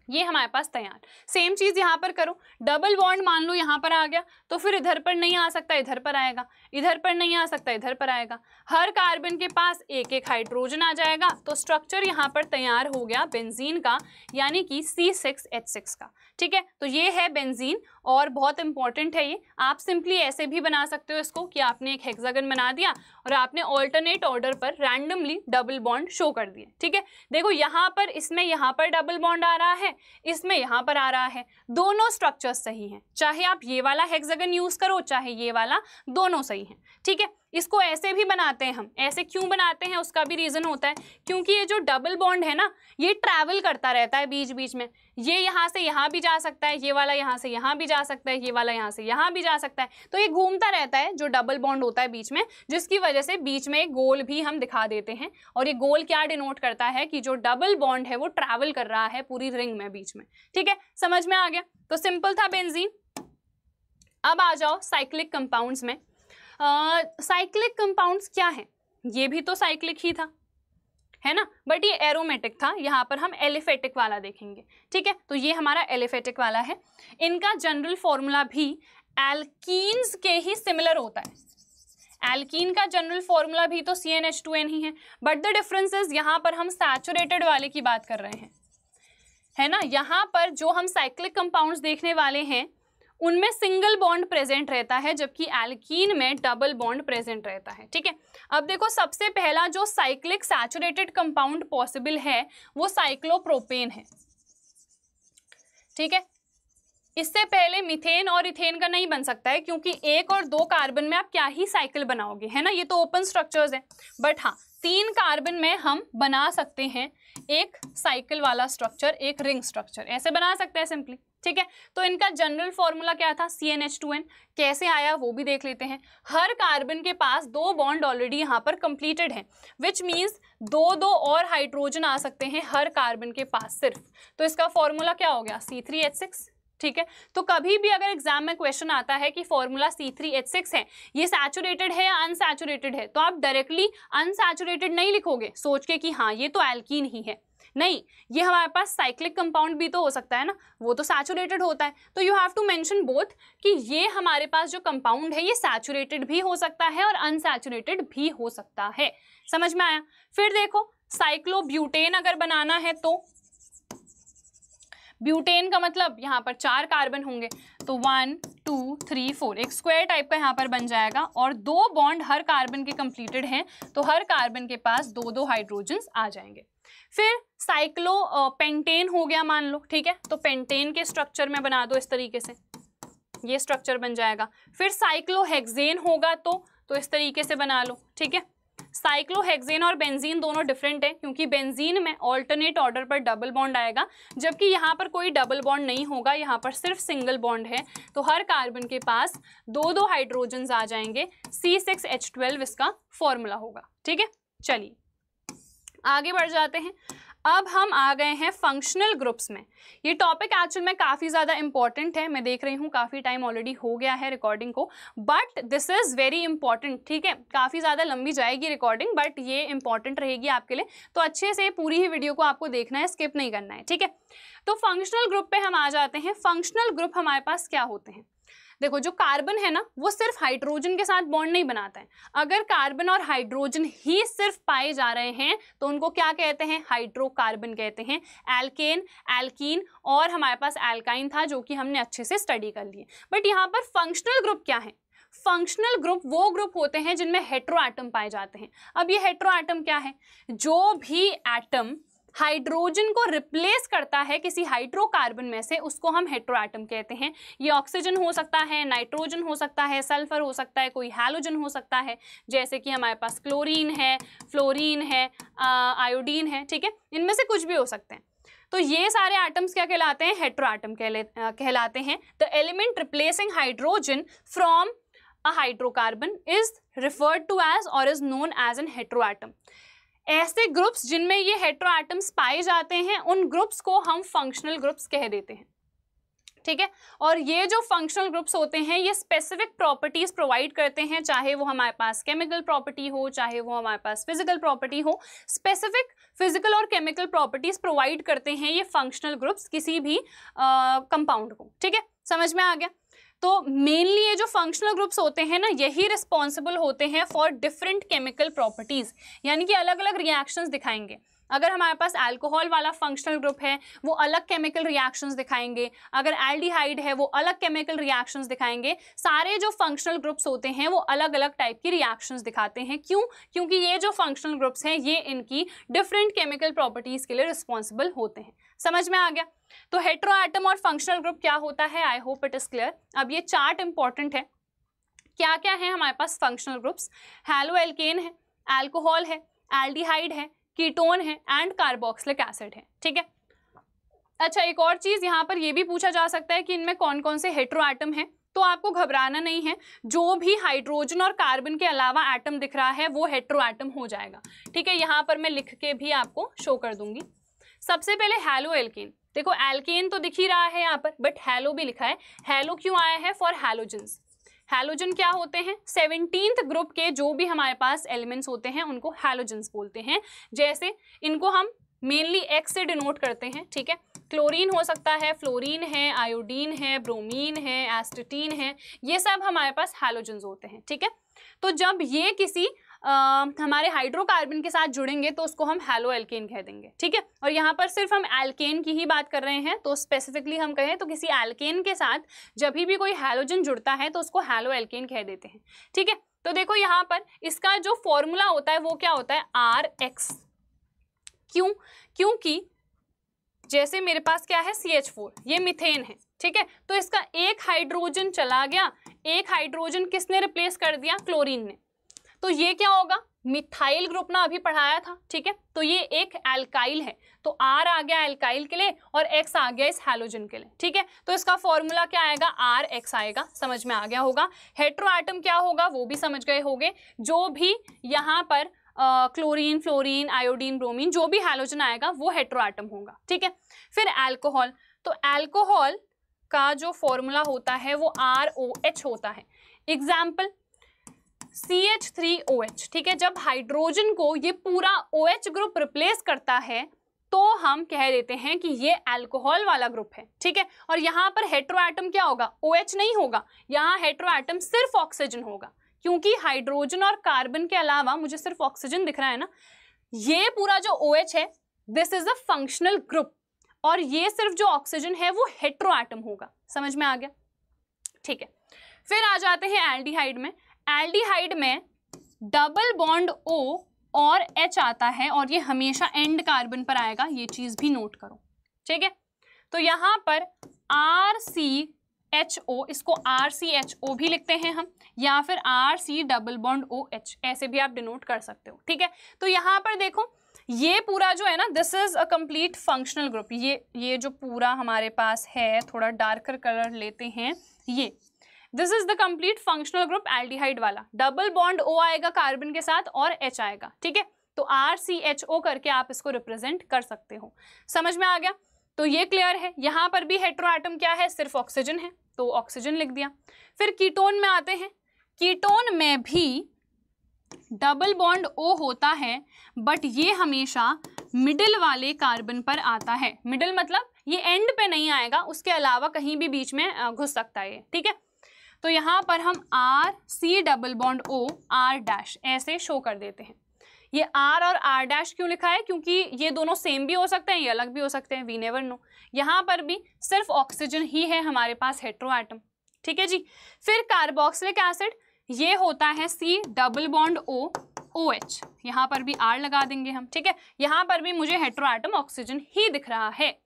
ये हमारे पास तैयार। सेम चीज यहाँ पर करो, डबल बॉन्ड मान लो यहाँ पर आ गया, तो फिर इधर पर नहीं आ सकता, इधर पर आएगा, इधर पर नहीं आ सकता, इधर पर आएगा। हर कार्बन के पास एक एक हाइड्रोजन आ जाएगा, तो स्ट्रक्चर यहाँ पर तैयार हो गया बेंजीन का, यानी कि C6H6 का, ठीक है। तो ये है बेंजीन और बहुत इंपॉर्टेंट है ये। आप सिंपली ऐसे भी बना सकते हो इसको कि आपने एक हेक्सागन बना दिया और आपने ऑल्टरनेट ऑर्डर पर रैंडमली डबल बॉन्ड शो कर दिए, ठीक है। देखो यहाँ पर, इसमें यहाँ पर डबल बॉन्ड आ रहा है, इसमें यहाँ पर आ रहा है, दोनों स्ट्रक्चर्स सही हैं। चाहे आप ये वाला हेक्सागन यूज करो, चाहे ये वाला, दोनों सही हैं, ठीक है। इसको ऐसे भी बनाते हैं हम। ऐसे क्यों बनाते हैं उसका भी रीजन होता है, क्योंकि ये जो डबल बॉन्ड है ना, ये ट्रैवल करता रहता है बीच बीच में। ये यहाँ से यहाँ भी जा सकता है, ये वाला यहाँ से यहाँ भी जा सकता है, ये वाला यहाँ से यहाँ भी जा सकता है। तो ये घूमता रहता है जो डबल बॉन्ड होता है बीच में, जिसकी वजह से बीच में एक गोल भी हम दिखा देते हैं। और ये गोल क्या डिनोट करता है कि जो डबल बॉन्ड है वो ट्रैवल कर रहा है पूरी रिंग में बीच में, ठीक है। समझ में आ गया? तो सिंपल था बेंजीन। अब आ जाओ साइक्लिक कंपाउंड्स में। साइक्लिक कंपाउंड्स क्या है? ये भी तो साइक्लिक ही था, है ना, बट ये एरोमेटिक था। यहाँ पर हम एलिफेटिक वाला देखेंगे, ठीक है। तो ये हमारा एलिफेटिक वाला है। इनका जनरल फॉर्मूला भी एल्कीन्स के ही सिमिलर होता है। एल्कीन का जनरल फॉर्मूला भी तो CnH2n ही है, बट द डिफरेंस इज यहाँ पर हम सैचुरेटेड वाले की बात कर रहे हैं। है ना। यहाँ पर जो हम साइक्लिक कंपाउंड्स देखने वाले हैं उनमें सिंगल बॉन्ड प्रेजेंट रहता है, जबकि एल्कीन में डबल बॉन्ड प्रेजेंट रहता है, ठीक है। अब देखो सबसे पहला जो साइक्लिक सैचुरेटेड कंपाउंड पॉसिबल है वो साइक्लोप्रोपेन है, ठीक है। इससे पहले मीथेन और इथेन का नहीं बन सकता है, क्योंकि 1 और 2 कार्बन में आप क्या ही साइकिल बनाओगे, है ना, ये तो ओपन स्ट्रक्चर्स है। बट हाँ, 3 कार्बन में हम बना सकते हैं एक साइकिल वाला स्ट्रक्चर, एक रिंग स्ट्रक्चर, ऐसे बना सकते हैं सिंपली, ठीक है। तो इनका जनरल फॉर्मूला क्या था, CnH2n। कैसे आया वो भी देख लेते हैं। हर कार्बन के पास 2 बॉन्ड ऑलरेडी यहाँ पर कंप्लीटेड है, विच मीन्स 2 और हाइड्रोजन आ सकते हैं हर कार्बन के पास सिर्फ। तो इसका फॉर्मूला क्या हो गया, C3H6, ठीक है। तो कभी भी अगर एग्जाम में क्वेश्चन आता है कि फॉर्मूला C3H6 है, ये सैचुरेटेड है या अनसैचुरेटेड है, तो आप डायरेक्टली अनसैचुरेटेड नहीं लिखोगे सोच के कि हाँ ये तो एल्कीन ही है, नहीं, ये हमारे पास साइक्लिक कंपाउंड भी तो हो सकता है ना, वो तो सैचुरेटेड होता है। तो you have to mention both कि ये हमारे पास जो कंपाउंड है ये सैचुरेटेड भी हो सकता है और अनसैचुरेटेड भी हो सकता है। समझ में आया। फिर देखो साइक्लोब्यूटेन अगर बनाना है तो ब्यूटेन का मतलब यहाँ पर 4 कार्बन होंगे, तो 1 2 3 4 एक स्क्वायर टाइप का यहाँ पर बन जाएगा, और 2 बॉन्ड हर कार्बन के कंप्लीटेड हैं, तो हर कार्बन के पास 2 हाइड्रोजन्स आ जाएंगे। फिर साइक्लो पेंटेन हो गया मान लो, ठीक है, तो पेंटेन के स्ट्रक्चर में बना दो इस तरीके से, ये स्ट्रक्चर बन जाएगा। फिर साइक्लोहेक्सेन होगा तो इस तरीके से बना लो, ठीक है। साइक्लोहेक्सेन और बेंजीन दोनों डिफरेंट है, क्योंकि बेंजीन में ऑल्टरनेट ऑर्डर पर डबल बॉन्ड आएगा, जबकि यहाँ पर कोई डबल बॉन्ड नहीं होगा, यहाँ पर सिर्फ सिंगल बॉन्ड है, तो हर कार्बन के पास 2 हाइड्रोजन्स आ जाएंगे। C6H12 इसका फॉर्मूला होगा, ठीक है। चलिए आगे बढ़ जाते हैं। अब हम आ गए हैं फंक्शनल ग्रुप्स में। ये टॉपिक एक्चुअल में काफ़ी ज़्यादा इंपॉर्टेंट है, मैं देख रही हूँ काफ़ी टाइम ऑलरेडी हो गया है रिकॉर्डिंग को, but this is very important, ठीक है। काफ़ी ज़्यादा लंबी जाएगी रिकॉर्डिंग, बट ये इंपॉर्टेंट रहेगी आपके लिए, तो अच्छे से पूरी ही वीडियो को आपको देखना है, स्किप नहीं करना है, ठीक है। तो फंक्शनल ग्रुप पे हम आ जाते हैं। फंक्शनल ग्रुप हमारे पास क्या होते हैं, देखो जो कार्बन है ना वो सिर्फ हाइड्रोजन के साथ बॉन्ड नहीं बनाता है। अगर कार्बन और हाइड्रोजन ही सिर्फ पाए जा रहे हैं तो उनको क्या कहते हैं, हाइड्रोकार्बन कहते हैं। एल्केन, एल्कीन और हमारे पास एल्काइन था जो कि हमने अच्छे से स्टडी कर लिए। बट यहाँ पर फंक्शनल ग्रुप क्या है, फंक्शनल ग्रुप वो ग्रुप होते हैं जिनमें हेटेरो एटम पाए जाते हैं। अब ये हेटेरो एटम क्या है, जो भी एटम हाइड्रोजन को रिप्लेस करता है किसी हाइड्रोकार्बन में से, उसको हम हेटेरो एटम कहते हैं। ये ऑक्सीजन हो सकता है, नाइट्रोजन हो सकता है, सल्फर हो सकता है, कोई हैलोजन हो सकता है, जैसे कि हमारे पास क्लोरीन है, फ्लोरीन है, आयोडीन है, ठीक है, इनमें से कुछ भी हो सकते हैं। तो ये सारे एटम्स क्या कहलाते हैं, हेटेरो एटम कहलाते हैं। The element replacing hydrogen from a hydrocarbon is referred to as or is known as an hetero atom. ऐसे ग्रुप्स जिनमें ये हेटेरो एटम्स पाए जाते हैं उन ग्रुप्स को हम फंक्शनल ग्रुप्स कह देते हैं, ठीक है। और ये जो फंक्शनल ग्रुप्स होते हैं ये स्पेसिफिक प्रॉपर्टीज प्रोवाइड करते हैं, चाहे वो हमारे पास केमिकल प्रॉपर्टी हो, चाहे वो हमारे पास फिजिकल प्रॉपर्टी हो। स्पेसिफिक फिजिकल और केमिकल प्रॉपर्टीज प्रोवाइड करते हैं ये फंक्शनल ग्रुप्स किसी भी कंपाउंड को, ठीक है, समझ में आ गया। तो मेनली ये जो फंक्शनल ग्रुप्स होते हैं ना यही रिस्पॉन्सिबल होते हैं फॉर डिफरेंट केमिकल प्रॉपर्टीज, यानी कि अलग अलग रिएक्शंस दिखाएंगे। अगर हमारे पास अल्कोहल वाला फंक्शनल ग्रुप है वो अलग केमिकल रिएक्शंस दिखाएंगे, अगर एल्डिहाइड है वो अलग केमिकल रिएक्शंस दिखाएंगे। सारे जो फंक्शनल ग्रुप्स होते हैं वो अलग अलग टाइप की रिएक्शंस दिखाते हैं। क्यों, क्योंकि ये जो फंक्शनल ग्रुप्स हैं ये इनकी डिफरेंट केमिकल प्रॉपर्टीज के लिए रिस्पॉन्सिबल होते हैं। समझ में आ गया। तो हेटेरो एटम और फंक्शनल ग्रुप क्या होता है, I hope it is clear. अब ये चार्ट इंपॉर्टेंट है, क्या क्या है हमारे पास फंक्शनल ग्रुप्स। हैलोएल्केन है, अल्कोहल है, एल्डिहाइड है, कीटोन है एंड कार्बोक्सिलिक एसिड है, ठीक है। अच्छा एक और चीज यहाँ पर ये भी पूछा जा सकता है कि इनमें कौन कौन से हेटेरो एटम है, तो आपको घबराना नहीं है, जो भी हाइड्रोजन और कार्बन के अलावा एटम दिख रहा है वो हेटेरो एटम हो जाएगा, ठीक है। यहाँ पर मैं लिख के भी आपको शो कर दूंगी। सबसे पहले हैलोएल्केन, देखो एल्केन तो दिख ही रहा है यहाँ पर, बट हैलो भी लिखा है। हैलो क्यों आया है, फॉर हैलोजन्स। हैलोजन क्या होते हैं, 17th ग्रुप के जो भी हमारे पास एलिमेंट्स होते हैं उनको हैलोजन्स बोलते हैं। जैसे इनको हम मेनली एक्स से डिनोट करते हैं, ठीक है। क्लोरीन हो सकता है, फ्लोरीन है, आयोडीन है, ब्रोमीन है, एस्टेटीन है, ये सब हमारे पास हैलोजन्स होते हैं, ठीक है। तो जब ये किसी हमारे हाइड्रोकार्बन के साथ जुड़ेंगे तो उसको हम हैलो एल्केन कह देंगे, ठीक है। और यहाँ पर सिर्फ हम एल्केन की ही बात कर रहे हैं, तो स्पेसिफिकली हम कहें तो किसी एल्केन के साथ जब भी कोई हैलोजन जुड़ता है तो उसको हैलो एल्केन कह देते हैं, ठीक है। तो देखो यहाँ पर इसका जो फॉर्मूला होता है वो क्या होता है, RX। क्यों? क्योंकि जैसे मेरे पास क्या है CH4, ये मीथेन है, ठीक है। तो इसका एक हाइड्रोजन चला गया, एक हाइड्रोजन किसने रिप्लेस कर दिया, क्लोरीन ने। तो ये क्या होगा, मिथाइल ग्रुप ना अभी पढ़ाया था, ठीक है। तो ये एक एल्काइल है, तो R आ गया एल्काइल के लिए और X आ गया इस हैलोजन के लिए, ठीक है। तो इसका फॉर्मूला क्या आएगा, RX आएगा, समझ में आ गया होगा। हेटेरो एटम क्या होगा वो भी समझ गए होंगे, जो भी यहाँ पर क्लोरीन, फ्लोरीन, आयोडीन, ब्रोमीन, जो भी हैलोजन आएगा वो हेटेरो एटम होगा, ठीक है। फिर अल्कोहल, तो अल्कोहल का जो फॉर्मूला होता है वो ROH होता है। एग्जाम्पल CH3OH, ठीक है। जब हाइड्रोजन को ये पूरा OH ग्रुप रिप्लेस करता है तो हम कह देते हैं कि ये अल्कोहल वाला ग्रुप है, ठीक है। और यहाँ पर हेटेरो एटम क्या होगा, OH नहीं होगा, यहाँ हेटेरो एटम सिर्फ ऑक्सीजन होगा, क्योंकि हाइड्रोजन और कार्बन के अलावा मुझे सिर्फ ऑक्सीजन दिख रहा है ना। ये पूरा जो OH है this is a functional group, और ये सिर्फ जो ऑक्सीजन है वो हेटेरो एटम होगा, समझ में आ गया, ठीक है। फिर आ जाते हैं एल्डिहाइड में। एल्डिहाइड में डबल बॉन्ड O और H आता है और ये हमेशा एंड कार्बन पर आएगा, ये चीज भी नोट करो, ठीक है। तो यहाँ पर RCHO, इसको RCHO भी लिखते हैं हम, या फिर RC डबल बॉन्ड OH, ऐसे भी आप डिनोट कर सकते हो, ठीक है। तो यहाँ पर देखो ये पूरा जो है ना, this is a complete functional group. ये जो पूरा हमारे पास है, थोड़ा डार्कर कलर लेते हैं, ये this is the complete functional group aldehyde वाला। डबल बॉन्ड O आएगा कार्बन के साथ और H आएगा, ठीक है। तो RCHO करके आप इसको रिप्रेजेंट कर सकते हो, समझ में आ गया। तो ये क्लियर है। यहाँ पर भी हेटेरो एटम क्या है, सिर्फ ऑक्सीजन है, तो ऑक्सीजन लिख दिया। फिर कीटोन में आते हैं। कीटोन में भी डबल बॉन्ड O होता है, बट ये हमेशा मिडिल वाले कार्बन पर आता है। मिडिल मतलब ये एंड पे नहीं आएगा, उसके अलावा कहीं भी बीच में घुस सकता है, ठीक है। तो यहाँ पर हम RC double bond O R' ऐसे शो कर देते हैं। ये R और R' क्यों लिखा है, क्योंकि ये दोनों सेम भी हो सकते हैं, ये अलग भी हो सकते हैं, वी नेवर नो। यहाँ पर भी सिर्फ ऑक्सीजन ही है हमारे पास हेटेरो एटम, ठीक है जी। फिर कार्बोक्सिलिक एसिड, ये होता है C double bond O OH, यहाँ पर भी R लगा देंगे हम, ठीक है। यहाँ पर भी मुझे हेटेरो एटम ऑक्सीजन ही दिख रहा है।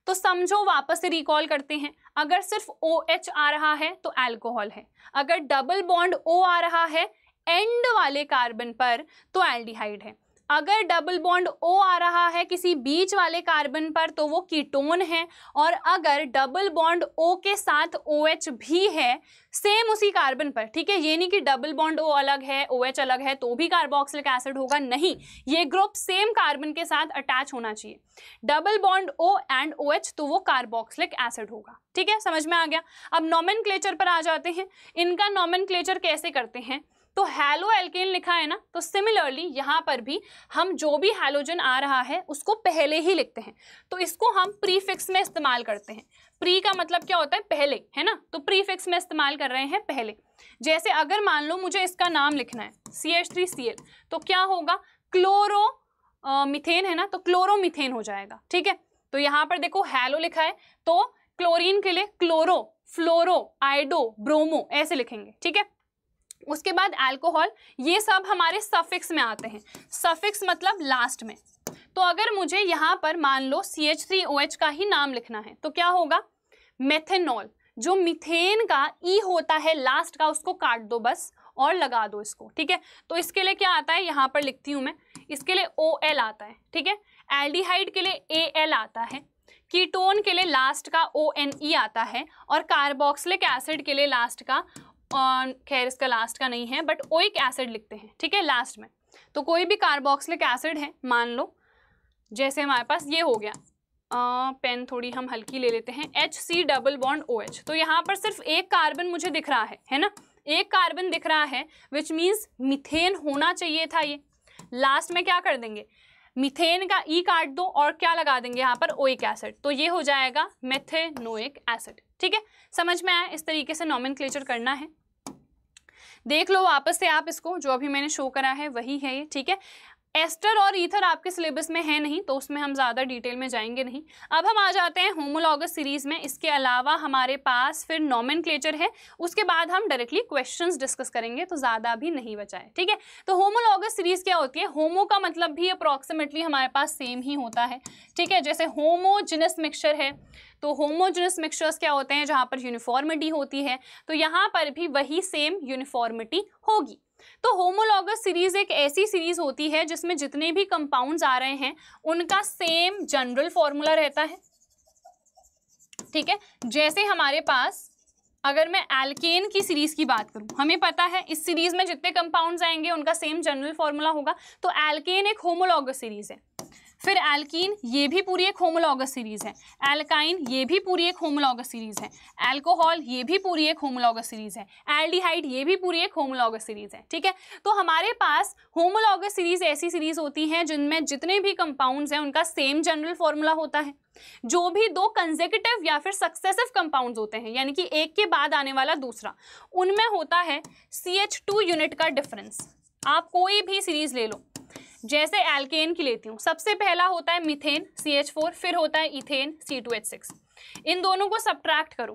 तो समझो, वापस से रिकॉल करते हैं। अगर सिर्फ OH आ रहा है तो अल्कोहल है, अगर डबल बॉन्ड O आ रहा है एंड वाले कार्बन पर तो एल्डिहाइड है, अगर डबल बॉन्ड O आ रहा है किसी बीच वाले कार्बन पर तो वो कीटोन है, और अगर डबल बॉन्ड O के साथ OH भी है सेम उसी कार्बन पर, ठीक है। ये नहीं कि डबल बॉन्ड O अलग है OH अलग है तो भी कार्बोक्सिलिक एसिड होगा, नहीं, ये ग्रुप सेम कार्बन के साथ अटैच होना चाहिए। Double bond O and OH तो वो कार्बोक्सिलिक एसिड होगा, ठीक है, समझ में आ गया। अब नोमेनक्लेचर पर आ जाते हैं। इनका नोमेनक्लेचर कैसे करते हैं, तो हैलो एल्केन लिखा है ना, तो सिमिलरली यहाँ पर भी हम जो भी हैलोजन आ रहा है उसको पहले ही लिखते हैं, तो इसको हम प्रीफिक्स में इस्तेमाल करते हैं। प्री का मतलब क्या होता है, पहले, है ना, तो प्रीफिक्स में इस्तेमाल कर रहे हैं पहले। जैसे अगर मान लो मुझे इसका नाम लिखना है CH3Cl, तो क्या होगा, क्लोरो मीथेन है ना, तो क्लोरोमीथेन हो जाएगा, ठीक है। तो यहाँ पर देखो हैलो लिखा है, तो क्लोरीन के लिए क्लोरो, फ्लोरो, आइडो, ब्रोमो ऐसे लिखेंगे, ठीक है। उसके बाद अल्कोहल, ये सब हमारे सफिक्स में आते हैं। सफिक्स मतलब लास्ट में। तो अगर मुझे यहाँ पर मान लो CH3OH का ही नाम लिखना है तो क्या होगा, मेथेनॉल। जो मीथेन का ई होता है लास्ट का उसको काट दो बस और लगा दो इसको, ठीक है। तो इसके लिए क्या आता है, यहाँ पर लिखती हूँ मैं, इसके लिए OL आता है, ठीक है। एल्डिहाइड के लिए AL आता है, कीटोन के लिए लास्ट का ONE आता है, और कार्बोक्सिलिक एसिड के लिए लास्ट का, खैर इसका लास्ट का नहीं है बट ओइक एसिड लिखते हैं, ठीक है, लास्ट में। तो कोई भी कार्बोक्सिलिक एसिड है, मान लो जैसे हमारे पास ये हो गया, पेन थोड़ी हम हल्की ले लेते हैं, HC डबल बॉन्ड OH। तो यहाँ पर सिर्फ एक कार्बन मुझे दिख रहा है ना, एक कार्बन दिख रहा है, विच मीन्स मीथेन होना चाहिए था। ये लास्ट में क्या कर देंगे, मीथेन का ई काट दो और क्या लगा देंगे यहाँ पर, ओइक एसिड, तो ये हो जाएगा मेथेनोइक एसिड, ठीक है। समझ में आया, इस तरीके से नोमेनक्लेचर करना है। देख लो वापस से आप इसको, जो अभी मैंने शो करा है वही है ये, ठीक है। एस्टर और ईथर आपके सिलेबस में है नहीं, तो उसमें हम ज़्यादा डिटेल में जाएंगे नहीं। अब हम आ जाते हैं होमोलॉगस सीरीज में। इसके अलावा हमारे पास फिर नॉमेनक्लेचर है, उसके बाद हम डायरेक्टली क्वेश्चंस डिस्कस करेंगे, तो ज़्यादा भी नहीं बचा है, ठीक है। तो होमोलॉगस सीरीज क्या होती है? होमो का मतलब भी अप्रॉक्सीमेटली हमारे पास सेम ही होता है, ठीक है। जैसे होमोजेनस मिक्सचर है, तो होमोजेनस मिक्सचर्स क्या होते हैं? जहाँ पर यूनिफॉर्मिटी होती है, तो यहाँ पर भी वही सेम यूनिफॉर्मिटी होगी। तो होमोलॉगस सीरीज एक ऐसी सीरीज होती है जिसमें जितने भी कंपाउंड्स आ रहे हैं उनका सेम जनरल फॉर्मूला रहता है, ठीक है। जैसे हमारे पास, अगर मैं एल्केन की सीरीज की बात करूं, हमें पता है इस सीरीज में जितने कंपाउंड्स आएंगे उनका सेम जनरल फॉर्मूला होगा, तो एल्केन एक होमोलॉगस सीरीज है। फिर एल्कीन, ये भी पूरी एक होमोलॉगस सीरीज है। एल्काइन, ये भी पूरी एक होमोलॉगस सीरीज है। अल्कोहल, ये भी पूरी एक होमोलॉगस सीरीज है। एल्डिहाइड, ये भी पूरी एक होमोलॉगस सीरीज है, ठीक है। तो हमारे पास होमोलॉगस सीरीज ऐसी सीरीज होती हैं जिनमें जितने भी कंपाउंड्स हैं उनका सेम जनरल फॉर्मूला होता है। जो भी दो कंसेक्यूटिव या फिर सक्सेसिव कंपाउंड्स होते हैं, यानी कि एक के बाद आने वाला दूसरा, उनमें होता है CH2 यूनिट का डिफरेंस। आप कोई भी सीरीज ले लो, जैसे एल्केन की लेती हूँ, सबसे पहला होता है मीथेन CH4, फिर होता है इथेन C2H6। इन दोनों को सब्ट्रैक्ट करो,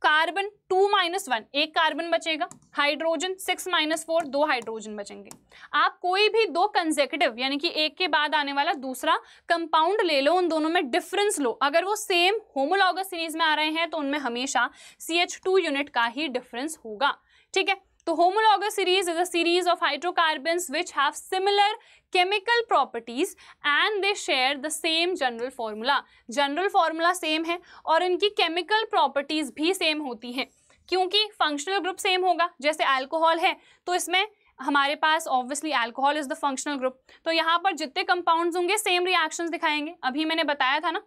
कार्बन 2 - 1, एक कार्बन बचेगा, हाइड्रोजन 6 - 4, 2 हाइड्रोजन बचेंगे। आप कोई भी दो कंसेक्यूटिव यानी कि एक के बाद आने वाला दूसरा कंपाउंड ले लो, उन दोनों में डिफरेंस लो, अगर वो सेम होमोलॉगस सीरीज में आ रहे हैं तो उनमें हमेशा CH2 यूनिट का ही डिफरेंस होगा, ठीक है। तो homologous series is a series of hydrocarbons which have similar chemical properties and they share the same general formula. General formula same है और इनकी chemical properties भी same होती हैं, क्योंकि functional group same होगा। जैसे अल्कोहल है तो इसमें हमारे पास obviously alcohol is the functional group, तो यहाँ पर जितने कंपाउंड्स होंगे सेम रिएक्शंस दिखाएंगे। अभी मैंने बताया था ना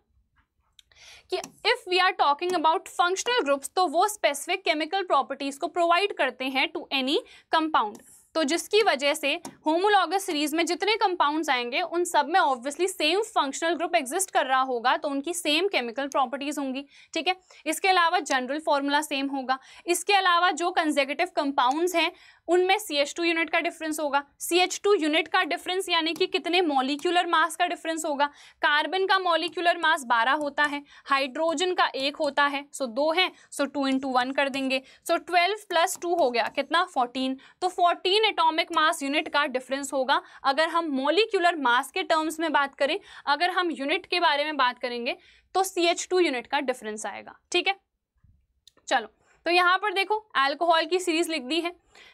कि if we are talking about functional groups, तो वो स्पेसिफिक केमिकल प्रॉपर्टीज को प्रोवाइड करते हैं टू एनी कंपाउंड, तो जिसकी वजह से होमोलॉगस सीरीज में जितने कंपाउंड्स आएंगे उन सब में obviously same functional group exist कर रहा होगा, तो उनकी सेम केमिकल प्रॉपर्टीज होंगी, ठीक है। इसके अलावा जनरल फॉर्मूला सेम होगा। इसके अलावा जो कंसेक्यूटिव कंपाउंड्स हैं उनमें CH2 यूनिट का डिफरेंस होगा। CH2 यूनिट का डिफरेंस यानी कि कितने मॉलिक्यूलर मास का डिफरेंस होगा। कार्बन का मॉलिक्यूलर मास 12 होता है, हाइड्रोजन का 1 होता है, सो 2 है, सो 2 × 1 कर देंगे, सो 12 + 2 हो गया कितना 14, तो 14 एटॉमिक मास यूनिट का डिफरेंस होगा अगर हम मॉलिक्यूलर मास के टर्म्स में बात करें। अगर हम यूनिट के बारे में बात करेंगे तो CH2 यूनिट का डिफरेंस आएगा, ठीक है। चलो, तो यहाँ पर देखो अल्कोहल की सीरीज लिख दी है,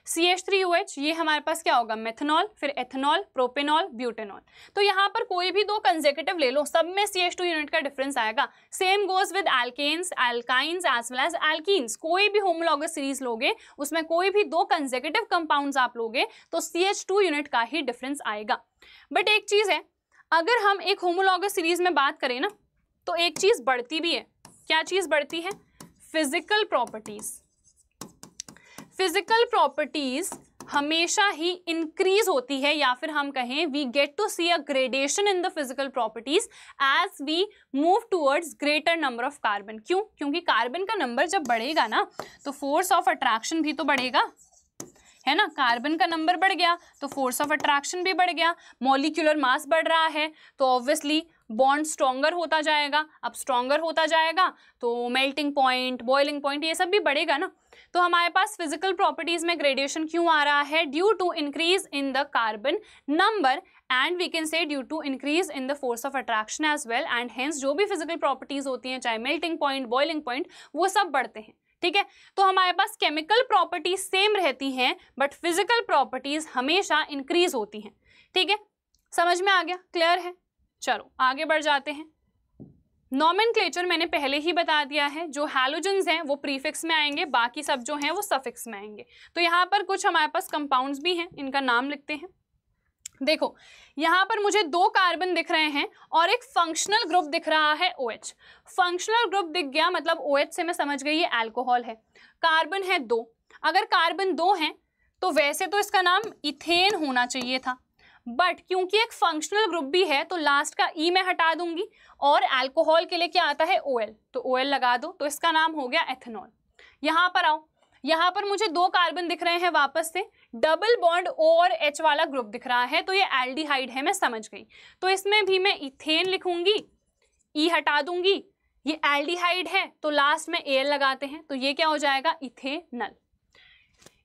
CH3OH, ये हमारे पास क्या होगा मेथनॉल, फिर एथनॉल, प्रोपेनॉल, ब्यूटेनॉल। तो यहाँ पर कोई भी दो कंसेक्यूटिव ले लो, सब में CH2 यूनिट का डिफरेंस आएगा। Same goes with alkanes, alkynes as well as alkenes. कोई भी होमोलॉगस सीरीज लोगे उसमें कोई भी दो कंसेक्यूटिव कंपाउंड्स आप लोगे तो CH2 यूनिट का ही डिफरेंस आएगा। बट एक चीज है, अगर हम एक होमोलॉगस सीरीज में बात करें ना तो एक चीज बढ़ती भी है। क्या चीज बढ़ती है? Physical properties. फिजिकल प्रॉपर्टीज हमेशा ही इंक्रीज होती है, या फिर हम कहें we get to see a gradation in the physical properties as we move towards greater number of carbon. क्यों? क्योंकि कार्बन का नंबर जब बढ़ेगा ना तो फोर्स ऑफ अट्रैक्शन भी तो बढ़ेगा, है ना। कार्बन का नंबर बढ़ गया तो फोर्स ऑफ अट्रैक्शन भी बढ़ गया, मॉलिक्यूलर मास बढ़ रहा है तो ऑब्वियसली बॉन्ड स्ट्रॉन्गर होता जाएगा। अब स्ट्रॉन्गर होता जाएगा तो मेल्टिंग पॉइंट, बॉइलिंग पॉइंट, ये सब भी बढ़ेगा ना। तो हमारे पास फिजिकल प्रॉपर्टीज में ग्रेडेशन क्यों आ रहा है? Due to increase in the carbon number and we can say due to increase in the force of attraction as well, and hence जो भी फिजिकल प्रॉपर्टीज होती हैं, चाहे मेल्टिंग पॉइंट, बॉइलिंग पॉइंट, वो सब बढ़ते हैं, ठीक है। तो हमारे पास केमिकल प्रॉपर्टीज सेम रहती हैं बट फिजिकल प्रॉपर्टीज हमेशा इंक्रीज होती हैं, ठीक है। समझ में आ गया? क्लियर है? चलो आगे बढ़ जाते हैं। नॉमेनक्लेचर मैंने पहले ही बता दिया है, जो हैलोजेंस हैं वो प्रीफिक्स में आएंगे, बाकी सब जो हैं वो सफिक्स में आएंगे। तो यहाँ पर कुछ हमारे पास कंपाउंड्स भी हैं, इनका नाम लिखते हैं। देखो यहाँ पर मुझे 2 कार्बन दिख रहे हैं और एक फंक्शनल ग्रुप दिख रहा है OH। फंक्शनल ग्रुप दिख गया मतलब OH से मैं समझ गई ये अल्कोहल है। कार्बन है 2, अगर कार्बन 2 हैं तो वैसे तो इसका नाम इथेन होना चाहिए था, बट क्योंकि एक फंक्शनल ग्रुप भी है तो लास्ट का ई मैं हटा दूंगी और अल्कोहल के लिए क्या आता है OL, तो OL लगा दो, तो इसका नाम हो गया एथेनॉल। यहाँ पर आओ, यहाँ पर मुझे 2 कार्बन दिख रहे हैं वापस से, डबल बॉन्ड O और H वाला ग्रुप दिख रहा है, तो ये एल्डिहाइड है, मैं समझ गई। तो इसमें भी मैं इथेन लिखूंगी, E हटा दूंगी, ये एल्डिहाइड है तो लास्ट में Al लगाते हैं, तो ये क्या हो जाएगा, इथेनल।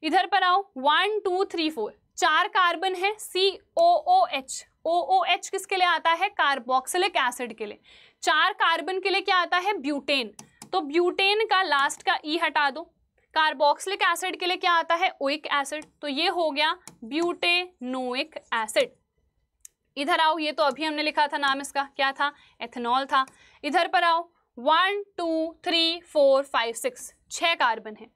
इधर पर आओ, 1 2 3 4 4 कार्बन है, COOH। OOH किसके लिए आता है, कार्बोक्सिलिक एसिड के लिए। 4 कार्बन के लिए क्या आता है, ब्यूटेन। तो ब्यूटेन का लास्ट का E हटा दो। कार्बोक्सिलिक एसिड के लिए क्या आता है, ओइक एसिड, तो ये हो गया ब्यूटेनोइक एसिड। इधर आओ, ये तो अभी हमने लिखा था, नाम इसका क्या था, एथेनॉल था। इधर पर आओ, 1 2 3 4 5 6 6 कार्बन है।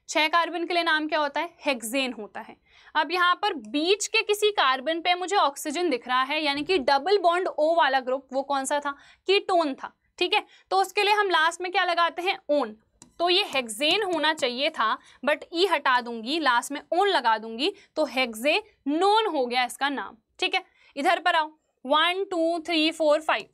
6 कार्बन के लिए नाम क्या होता है, हेक्सेन होता है। अब यहाँ पर बीच के किसी कार्बन पे मुझे ऑक्सीजन दिख रहा है, यानी कि डबल बॉन्ड O वाला ग्रुप, वो कौन सा था, कीटोन था, ठीक है। तो उसके लिए हम लास्ट में क्या लगाते हैं, ओन। तो ये हेक्सेन होना चाहिए था, बट E हटा दूंगी, लास्ट में ओन लगा दूंगी, तो हेक्सेनोन हो गया इसका नाम, ठीक है। इधर पर आओ, 1 2 3 4 5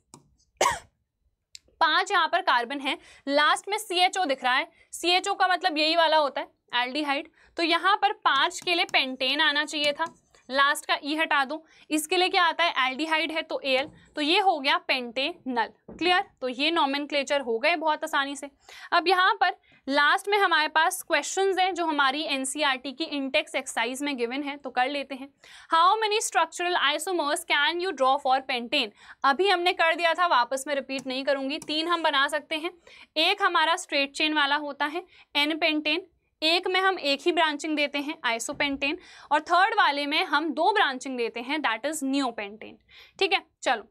5 यहाँ पर कार्बन है, लास्ट में CHO दिख रहा है। CHO का मतलब यही वाला होता है, एल्डिहाइड। तो यहाँ पर 5 के लिए पेंटेन आना चाहिए था, लास्ट का E हटा दो। इसके लिए क्या आता है, एल्डिहाइड है तो Al, तो ये हो गया पेंटेनल। क्लियर, तो ये नॉमेनक्लेचर हो गए बहुत आसानी से। अब यहाँ पर लास्ट में हमारे पास क्वेश्चंस हैं जो हमारी NCERT की इंटेक्स एक्सरसाइज में गिवन है, तो कर लेते हैं। How many structural isomers can you draw for pentane. अभी हमने कर दिया था, वापस में रिपीट नहीं करूंगी। 3 हम बना सकते हैं। एक हमारा स्ट्रेट चेन वाला होता है N पेंटेन, एक में हम एक ही ब्रांचिंग देते हैं आइसोपेंटेन, और थर्ड वाले में हम 2 ब्रांचिंग देते हैं, दैट इज नियोपेंटेन। ठीक है, चलो,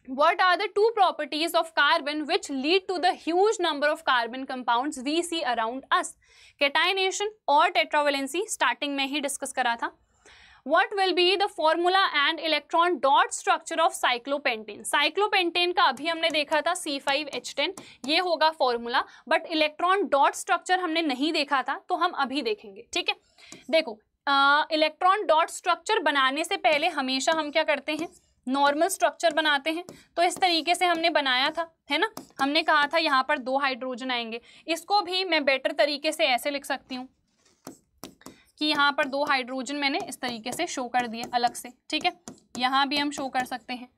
what are the 2 properties of carbon which lead to the huge number of carbon compounds we see around us? Cationation और tetravalency स्टार्टिंग में ही डिस्कस करा था। What will be the formula and electron dot structure of cyclopentane? Cyclopentane का अभी हमने देखा था C5H10, ये होगा formula, but electron dot structure हमने नहीं देखा था, तो हम अभी देखेंगे। ठीक है, देखो, इलेक्ट्रॉन डॉट स्ट्रक्चर बनाने से पहले हमेशा हम क्या करते हैं, नॉर्मल स्ट्रक्चर बनाते हैं। तो इस तरीके से हमने बनाया था, है ना। हमने कहा था यहाँ पर 2 हाइड्रोजन आएंगे। इसको भी मैं बेटर तरीके से ऐसे लिख सकती हूँ कि यहाँ पर 2 हाइड्रोजन मैंने इस तरीके से शो कर दिए अलग से। ठीक है, यहाँ भी हम शो कर सकते हैं,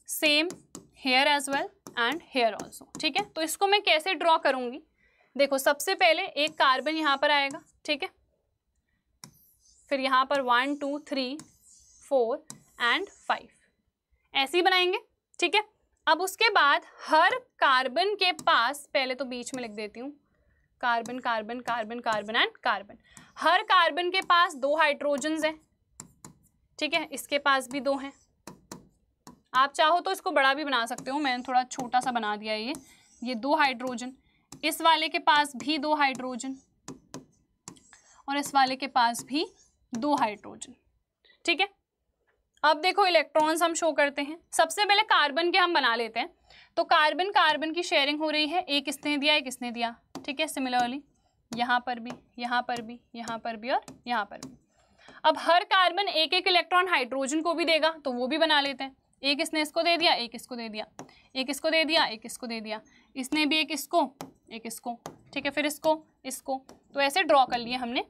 same here as well and here also. ठीक है, तो इसको मैं कैसे ड्रॉ करूँगी, देखो, सबसे पहले एक कार्बन यहाँ पर आएगा, ठीक है, फिर यहाँ पर 1 2 3 4 एंड 5 ऐसे ही बनाएंगे। ठीक है, अब उसके बाद हर कार्बन के पास, पहले तो बीच में लिख देती हूँ, carbon carbon carbon carbon and carbon. Her carbon के पास 2 हाइड्रोजन्स हैं। ठीक है, इसके पास भी 2 हैं। आप चाहो तो इसको बड़ा भी बना सकते हो, मैंने थोड़ा छोटा सा बना दिया है। ये 2 हाइड्रोजन, इस वाले के पास भी 2 हाइड्रोजन, और इस वाले के पास भी 2 हाइड्रोजन। ठीक है, अब देखो इलेक्ट्रॉन्स हम शो करते हैं। सबसे पहले कार्बन के हम बना लेते हैं। तो कार्बन कार्बन की शेयरिंग हो रही है, एक इसने दिया एक इसने दिया। ठीक है, सिमिलरली यहाँ पर भी, यहाँ पर भी, यहाँ पर भी और यहाँ पर भी। अब हर कार्बन एक एक इलेक्ट्रॉन हाइड्रोजन को भी देगा, तो वो भी बना लेते हैं। एक इसने इसको दे दिया, एक इसको दे दिया, एक इसको दे दिया, एक इसको दे दिया, इसने भी एक इसको एक इसको। ठीक है, फिर इसको इसको, तो ऐसे ड्रॉ कर लिए हमने।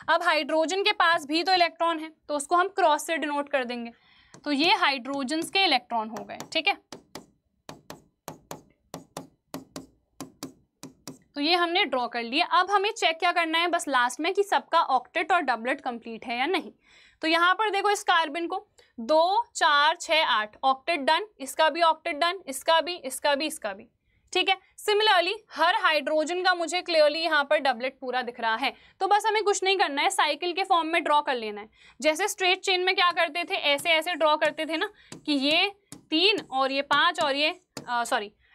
अब हाइड्रोजन के पास भी तो इलेक्ट्रॉन है, तो उसको हम क्रॉस से डिनोट कर देंगे। तो ये हाइड्रोजन्स के इलेक्ट्रॉन हो गए। ठीक है, तो ये हमने ड्रॉ कर लिया। अब हमें चेक क्या करना है, बस लास्ट में, कि सबका ऑक्टेट और डबलेट कंप्लीट है या नहीं। तो यहाँ पर देखो, इस कार्बन को 2 4 6 8 ऑक्टेट डन, इसका भी ऑक्टेट डन, इसका भी, इसका भी, इसका भी। ठीक है, सिमिलरली हर हाइड्रोजन का मुझे क्लियरली यहाँ पर डबलेट पूरा दिख रहा है। तो बस हमें कुछ नहीं करना है, साइकिल के फॉर्म में ड्रॉ कर लेना है। जैसे स्ट्रेट चेन में क्या करते थे, ऐसे ऐसे ड्रॉ करते थे ना, कि ये 3 और ये 5 और ये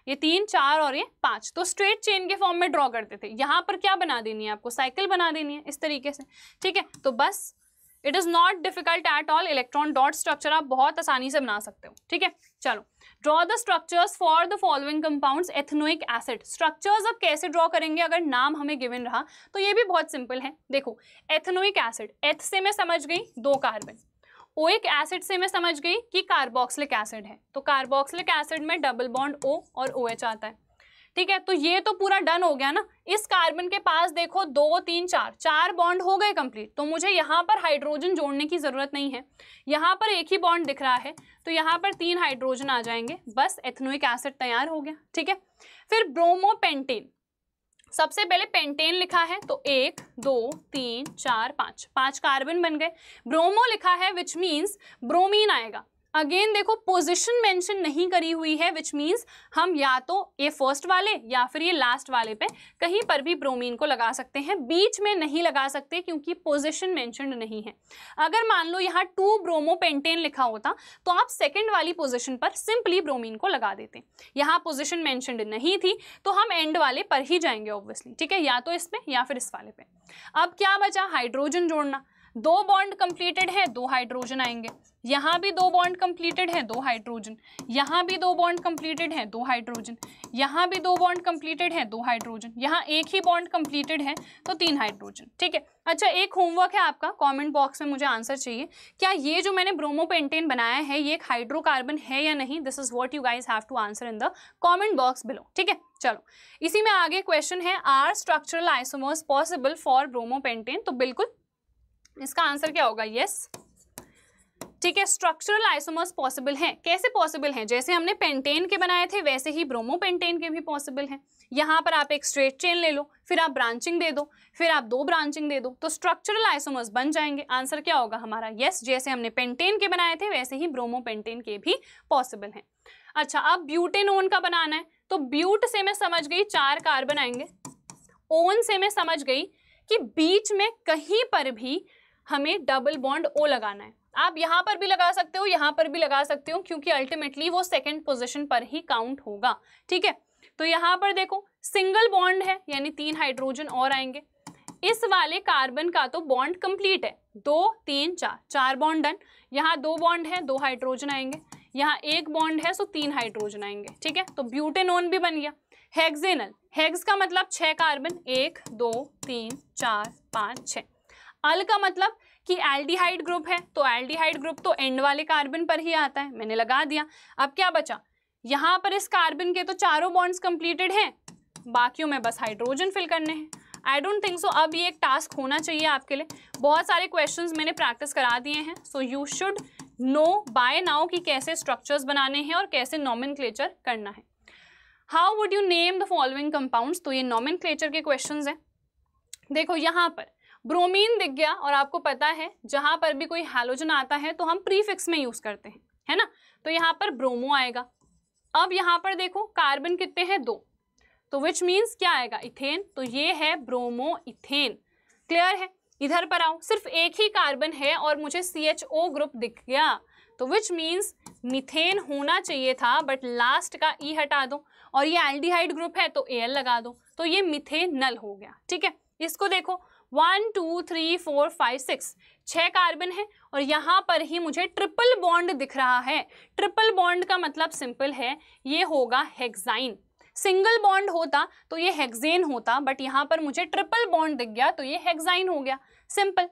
ये 3 4 और ये 5, तो स्ट्रेट चेन के फॉर्म में ड्रॉ करते थे। यहाँ पर क्या बना देनी है आपको, साइकिल बना देनी है इस तरीके से। ठीक है, तो बस it is not difficult at all. Electron dot structure आप बहुत आसानी से बना सकते हो। ठीक है, चलो, draw the structures for the following compounds ethanoic acid. Structures अब कैसे ड्रॉ करेंगे, अगर नाम हमें गिवन रहा तो ये भी बहुत सिंपल है। देखो, एथेनोइक एसिड, एथ से मैं समझ गई 2 कार्बन, ओइक एसिड से मैं समझ गई कि कार्बोक्सिलिक एसिड है, तो कार्बोक्सिलिक एसिड में डबल बॉन्ड O और OH आता है। ठीक है, तो ये तो पूरा डन हो गया ना। इस कार्बन के पास देखो 2 3 4 बॉन्ड हो गए कंप्लीट, तो मुझे यहाँ पर हाइड्रोजन जोड़ने की जरूरत नहीं है। यहाँ पर एक ही बॉन्ड दिख रहा है, तो यहाँ पर 3 हाइड्रोजन आ जाएंगे, बस एथेनोइक एसिड तैयार हो गया। ठीक है, फिर ब्रोमोपेंटेन, सबसे पहले पेंटेन लिखा है तो 1 2 3 4 5 कार्बन बन गए। ब्रोमो लिखा है विच मीन्स ब्रोमीन आएगा। अगेन देखो पोजीशन मेंशन नहीं करी हुई है, विच मीन्स हम या तो ये फर्स्ट वाले या फिर ये लास्ट वाले पे कहीं पर भी ब्रोमीन को लगा सकते हैं, बीच में नहीं लगा सकते क्योंकि पोजीशन मेंशनड नहीं है। अगर मान लो यहाँ 2 ब्रोमोपेंटेन लिखा होता तो आप सेकंड वाली पोजीशन पर सिंपली ब्रोमीन को लगा देते। यहाँ पोजीशन मेंशनड नहीं थी तो हम एंड वाले पर ही जाएंगे ऑब्वियसली। ठीक है, या तो इस पे या फिर इस वाले पे। अब क्या बचा, हाइड्रोजन जोड़ना। 2 बॉन्ड कंप्लीटेड है, 2 हाइड्रोजन आएंगे। यहाँ भी 2 बॉन्ड कंप्लीटेड है, 2 हाइड्रोजन। यहाँ भी 2 बॉन्ड कंप्लीटेड है, 2 हाइड्रोजन। यहाँ भी 2 बॉन्ड कंप्लीटेड है, 2 हाइड्रोजन। यहाँ एक ही बॉन्ड कंप्लीटेड है तो 3 हाइड्रोजन। ठीक है, अच्छा एक होमवर्क है आपका, कमेंट बॉक्स में मुझे आंसर चाहिए, क्या ये जो मैंने ब्रोमोपेंटेन बनाया है ये एक हाइड्रोकार्बन है या नहीं? This is what you guys have to answer in the comment box below. ठीक है, चलो इसी में आगे क्वेश्चन है, are structural isomers possible for bromopentane? तो बिल्कुल इसका आंसर क्या होगा, यस। ठीक है, स्ट्रक्चरल आइसोमर्स पॉसिबल हैं। कैसे पॉसिबल हैं? जैसे हमने पेंटेन के बनाए थे वैसे ही ब्रोमोपेंटेन के भी पॉसिबल हैं। यहाँ पर आप एक स्ट्रेट चेन ले लो, फिर आप ब्रांचिंग दे दो, फिर आप 2 ब्रांचिंग दे दो, तो स्ट्रक्चरल आइसोमर्स बन जाएंगे। आंसर क्या होगा हमारा, यस। जैसे हमने पेंटेन के बनाए थे वैसे ही ब्रोमोपेंटेन के भी पॉसिबल हैं। अच्छा, अब ब्यूटेनोन का बनाना है, तो ब्यूट से मैं समझ गई 4 कार्बन आएंगे, ओन से मैं समझ गई कि बीच में कहीं पर भी हमें डबल बॉन्ड ओ लगाना है। आप यहाँ पर भी लगा सकते हो, यहाँ पर भी लगा सकते हो, क्योंकि अल्टीमेटली वो सेकंड पोजीशन पर ही काउंट होगा। ठीक है, तो यहाँ पर देखो सिंगल बॉन्ड है यानी 3 हाइड्रोजन और आएंगे। इस वाले कार्बन का तो बॉन्ड कंप्लीट है, 2 3 4 बॉन्ड डन। यहाँ 2 बॉन्ड है, 2 हाइड्रोजन आएंगे। यहाँ 1 बॉन्ड है, सो 3 हाइड्रोजन आएंगे। ठीक है, तो ब्यूटेनोन भी बन गया। हेक्सेनल, हेक्स का मतलब 6 कार्बन, 1 2 3 4 5 6। अल का मतलब कि एल्डिहाइड ग्रुप है, तो एल्डिहाइड ग्रुप तो एंड वाले कार्बन पर ही आता है, मैंने लगा दिया। अब क्या बचा, यहाँ पर इस कार्बन के तो चारों बॉन्ड्स कंप्लीटेड हैं, बाकियों में बस हाइड्रोजन फिल करने हैं। आई डोंट थिंक सो अब ये एक टास्क होना चाहिए आपके लिए। बहुत सारे क्वेश्चंस मैंने प्रैक्टिस करा दिए हैं, so you should know by now कि कैसे स्ट्रक्चर्स बनाने हैं और कैसे नॉमेनक्लेचर करना है। How would you name the following compounds? तो ये नॉमेनक्लेचर के क्वेश्चंस हैं। देखो यहाँ पर ब्रोमीन दिख गया और आपको पता है जहां पर भी कोई हैलोजन आता है तो हम प्रीफिक्स में यूज करते हैं, है ना, तो यहाँ पर ब्रोमो आएगा। अब यहाँ पर देखो कार्बन कितने हैं, 2, तो विच मीन्स क्या आएगा, इथेन, तो ये है ब्रोमो इथेन। क्लियर है? इधर पर आओ, सिर्फ एक ही कार्बन है और मुझे CHO ग्रुप दिख गया, तो विच मीन्स मीथेन होना चाहिए था, बट लास्ट का ई हटा दो, और ये एल्डिहाइड ग्रुप है तो Al लगा दो, तो ये मिथेनल हो गया। ठीक है, इसको देखो 1 2 3 4 5 6 कार्बन है और यहाँ पर ही मुझे ट्रिपल बॉन्ड दिख रहा है। ट्रिपल बॉन्ड का मतलब सिंपल है, ये होगा हेक्साइन। सिंगल बॉन्ड होता तो ये हेक्सेन होता, बट यहाँ पर मुझे ट्रिपल बॉन्ड दिख गया तो ये हेक्साइन हो गया, सिंपल।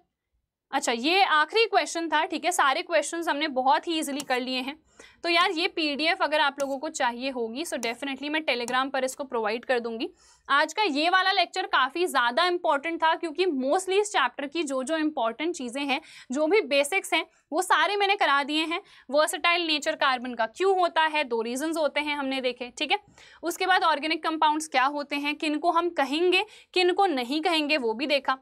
अच्छा, ये आखिरी क्वेश्चन था। ठीक है, सारे क्वेश्चंस हमने बहुत ही इजीली कर लिए हैं। तो यार ये PDF अगर आप लोगों को चाहिए होगी सो डेफिनेटली मैं टेलीग्राम पर इसको प्रोवाइड कर दूंगी। आज का ये वाला लेक्चर काफ़ी ज़्यादा इंपॉर्टेंट था क्योंकि मोस्टली इस चैप्टर की जो जो इंपॉर्टेंट चीज़ें हैं, जो भी बेसिक्स हैं, वो सारे मैंने करा दिए हैं। वर्सेटाइल नेचर कार्बन का क्यों होता है, 2 रीजंस होते हैं हमने देखे। ठीक है, उसके बाद ऑर्गेनिक कंपाउंड्स क्या होते हैं, किन को हम कहेंगे किन को नहीं कहेंगे वो भी देखा।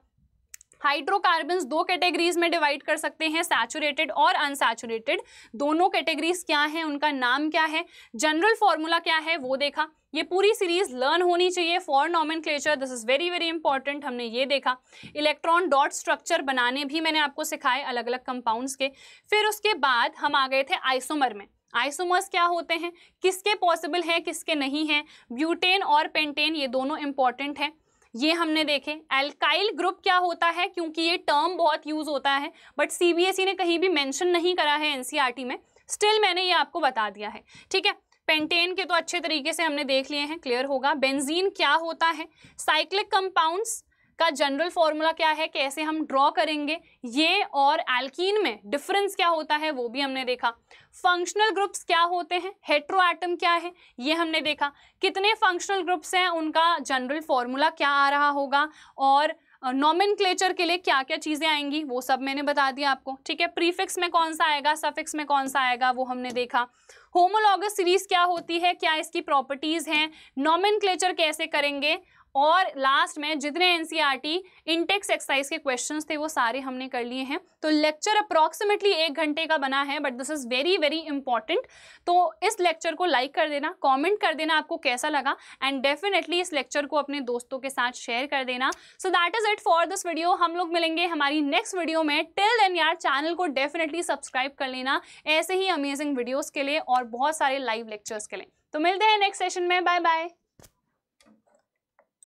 हाइड्रोकार्बन्स 2 कैटेगरीज में डिवाइड कर सकते हैं, सैचुरेटेड और अनसैचुरेटेड। दोनों कैटेगरीज क्या हैं, उनका नाम क्या है, जनरल फॉर्मूला क्या है वो देखा। ये पूरी सीरीज लर्न होनी चाहिए for nomenclature, this is very very important. हमने ये देखा, इलेक्ट्रॉन डॉट स्ट्रक्चर बनाने भी मैंने आपको सिखाए अलग अलग कंपाउंड्स के। फिर उसके बाद हम आ गए थे आइसोमर में। आइसोमर्स क्या होते हैं, किसके पॉसिबल हैं किसके नहीं हैं। ब्यूटेन और पेंटेन ये दोनों इंपॉर्टेंट हैं, ये हमने देखे। एल्काइल ग्रुप क्या होता है, क्योंकि ये टर्म बहुत यूज होता है बट CBSE ने कहीं भी मेंशन नहीं करा है NCERT में, स्टिल मैंने ये आपको बता दिया है। ठीक है, पेंटेन के तो अच्छे तरीके से हमने देख लिए हैं, क्लियर होगा। बेंजीन क्या होता है, साइक्लिक कंपाउंड्स इसका जनरल फॉर्मूला क्या है, कैसे हम ड्रॉ करेंगे, ये और एल्कीन में डिफरेंस क्या होता है वो भी हमने देखा। फंक्शनल ग्रुप्स क्या होते हैं, हेटेरो एटम क्या है ये हमने देखा, कितने फंक्शनल ग्रुप्स हैं उनका जनरल फॉर्मूला क्या आ रहा होगा, और नॉमेनक्लेचर के लिए क्या क्या चीज़ें आएंगी वो सब मैंने बता दिया आपको, ठीक है। प्रीफिक्स में कौन सा आएगा, सफिक्स में कौन सा आएगा वो हमने देखा। होमोलॉगस सीरीज क्या होती है, क्या इसकी प्रॉपर्टीज़ हैं, नॉमेनक्लेचर कैसे करेंगे, और लास्ट में जितने एनसीईआरटी इंटेक्स एक्सरसाइज के क्वेश्चंस थे वो सारे हमने कर लिए हैं। तो लेक्चर अप्रॉक्सीमेटली 1 घंटे का बना है, but this is very very important. तो इस लेक्चर को लाइक कर देना, कमेंट कर देना आपको कैसा लगा, एंड डेफिनेटली इस लेक्चर को अपने दोस्तों के साथ शेयर कर देना। So that is it for this video. हम लोग मिलेंगे हमारी नेक्स्ट वीडियो में। टिल देन यार चैनल को डेफिनेटली सब्सक्राइब कर लेना ऐसे ही अमेजिंग वीडियोज़ के लिए और बहुत सारे लाइव लेक्चर्स के लिए। तो मिलते हैं नेक्स्ट सेशन में, बाय बाय।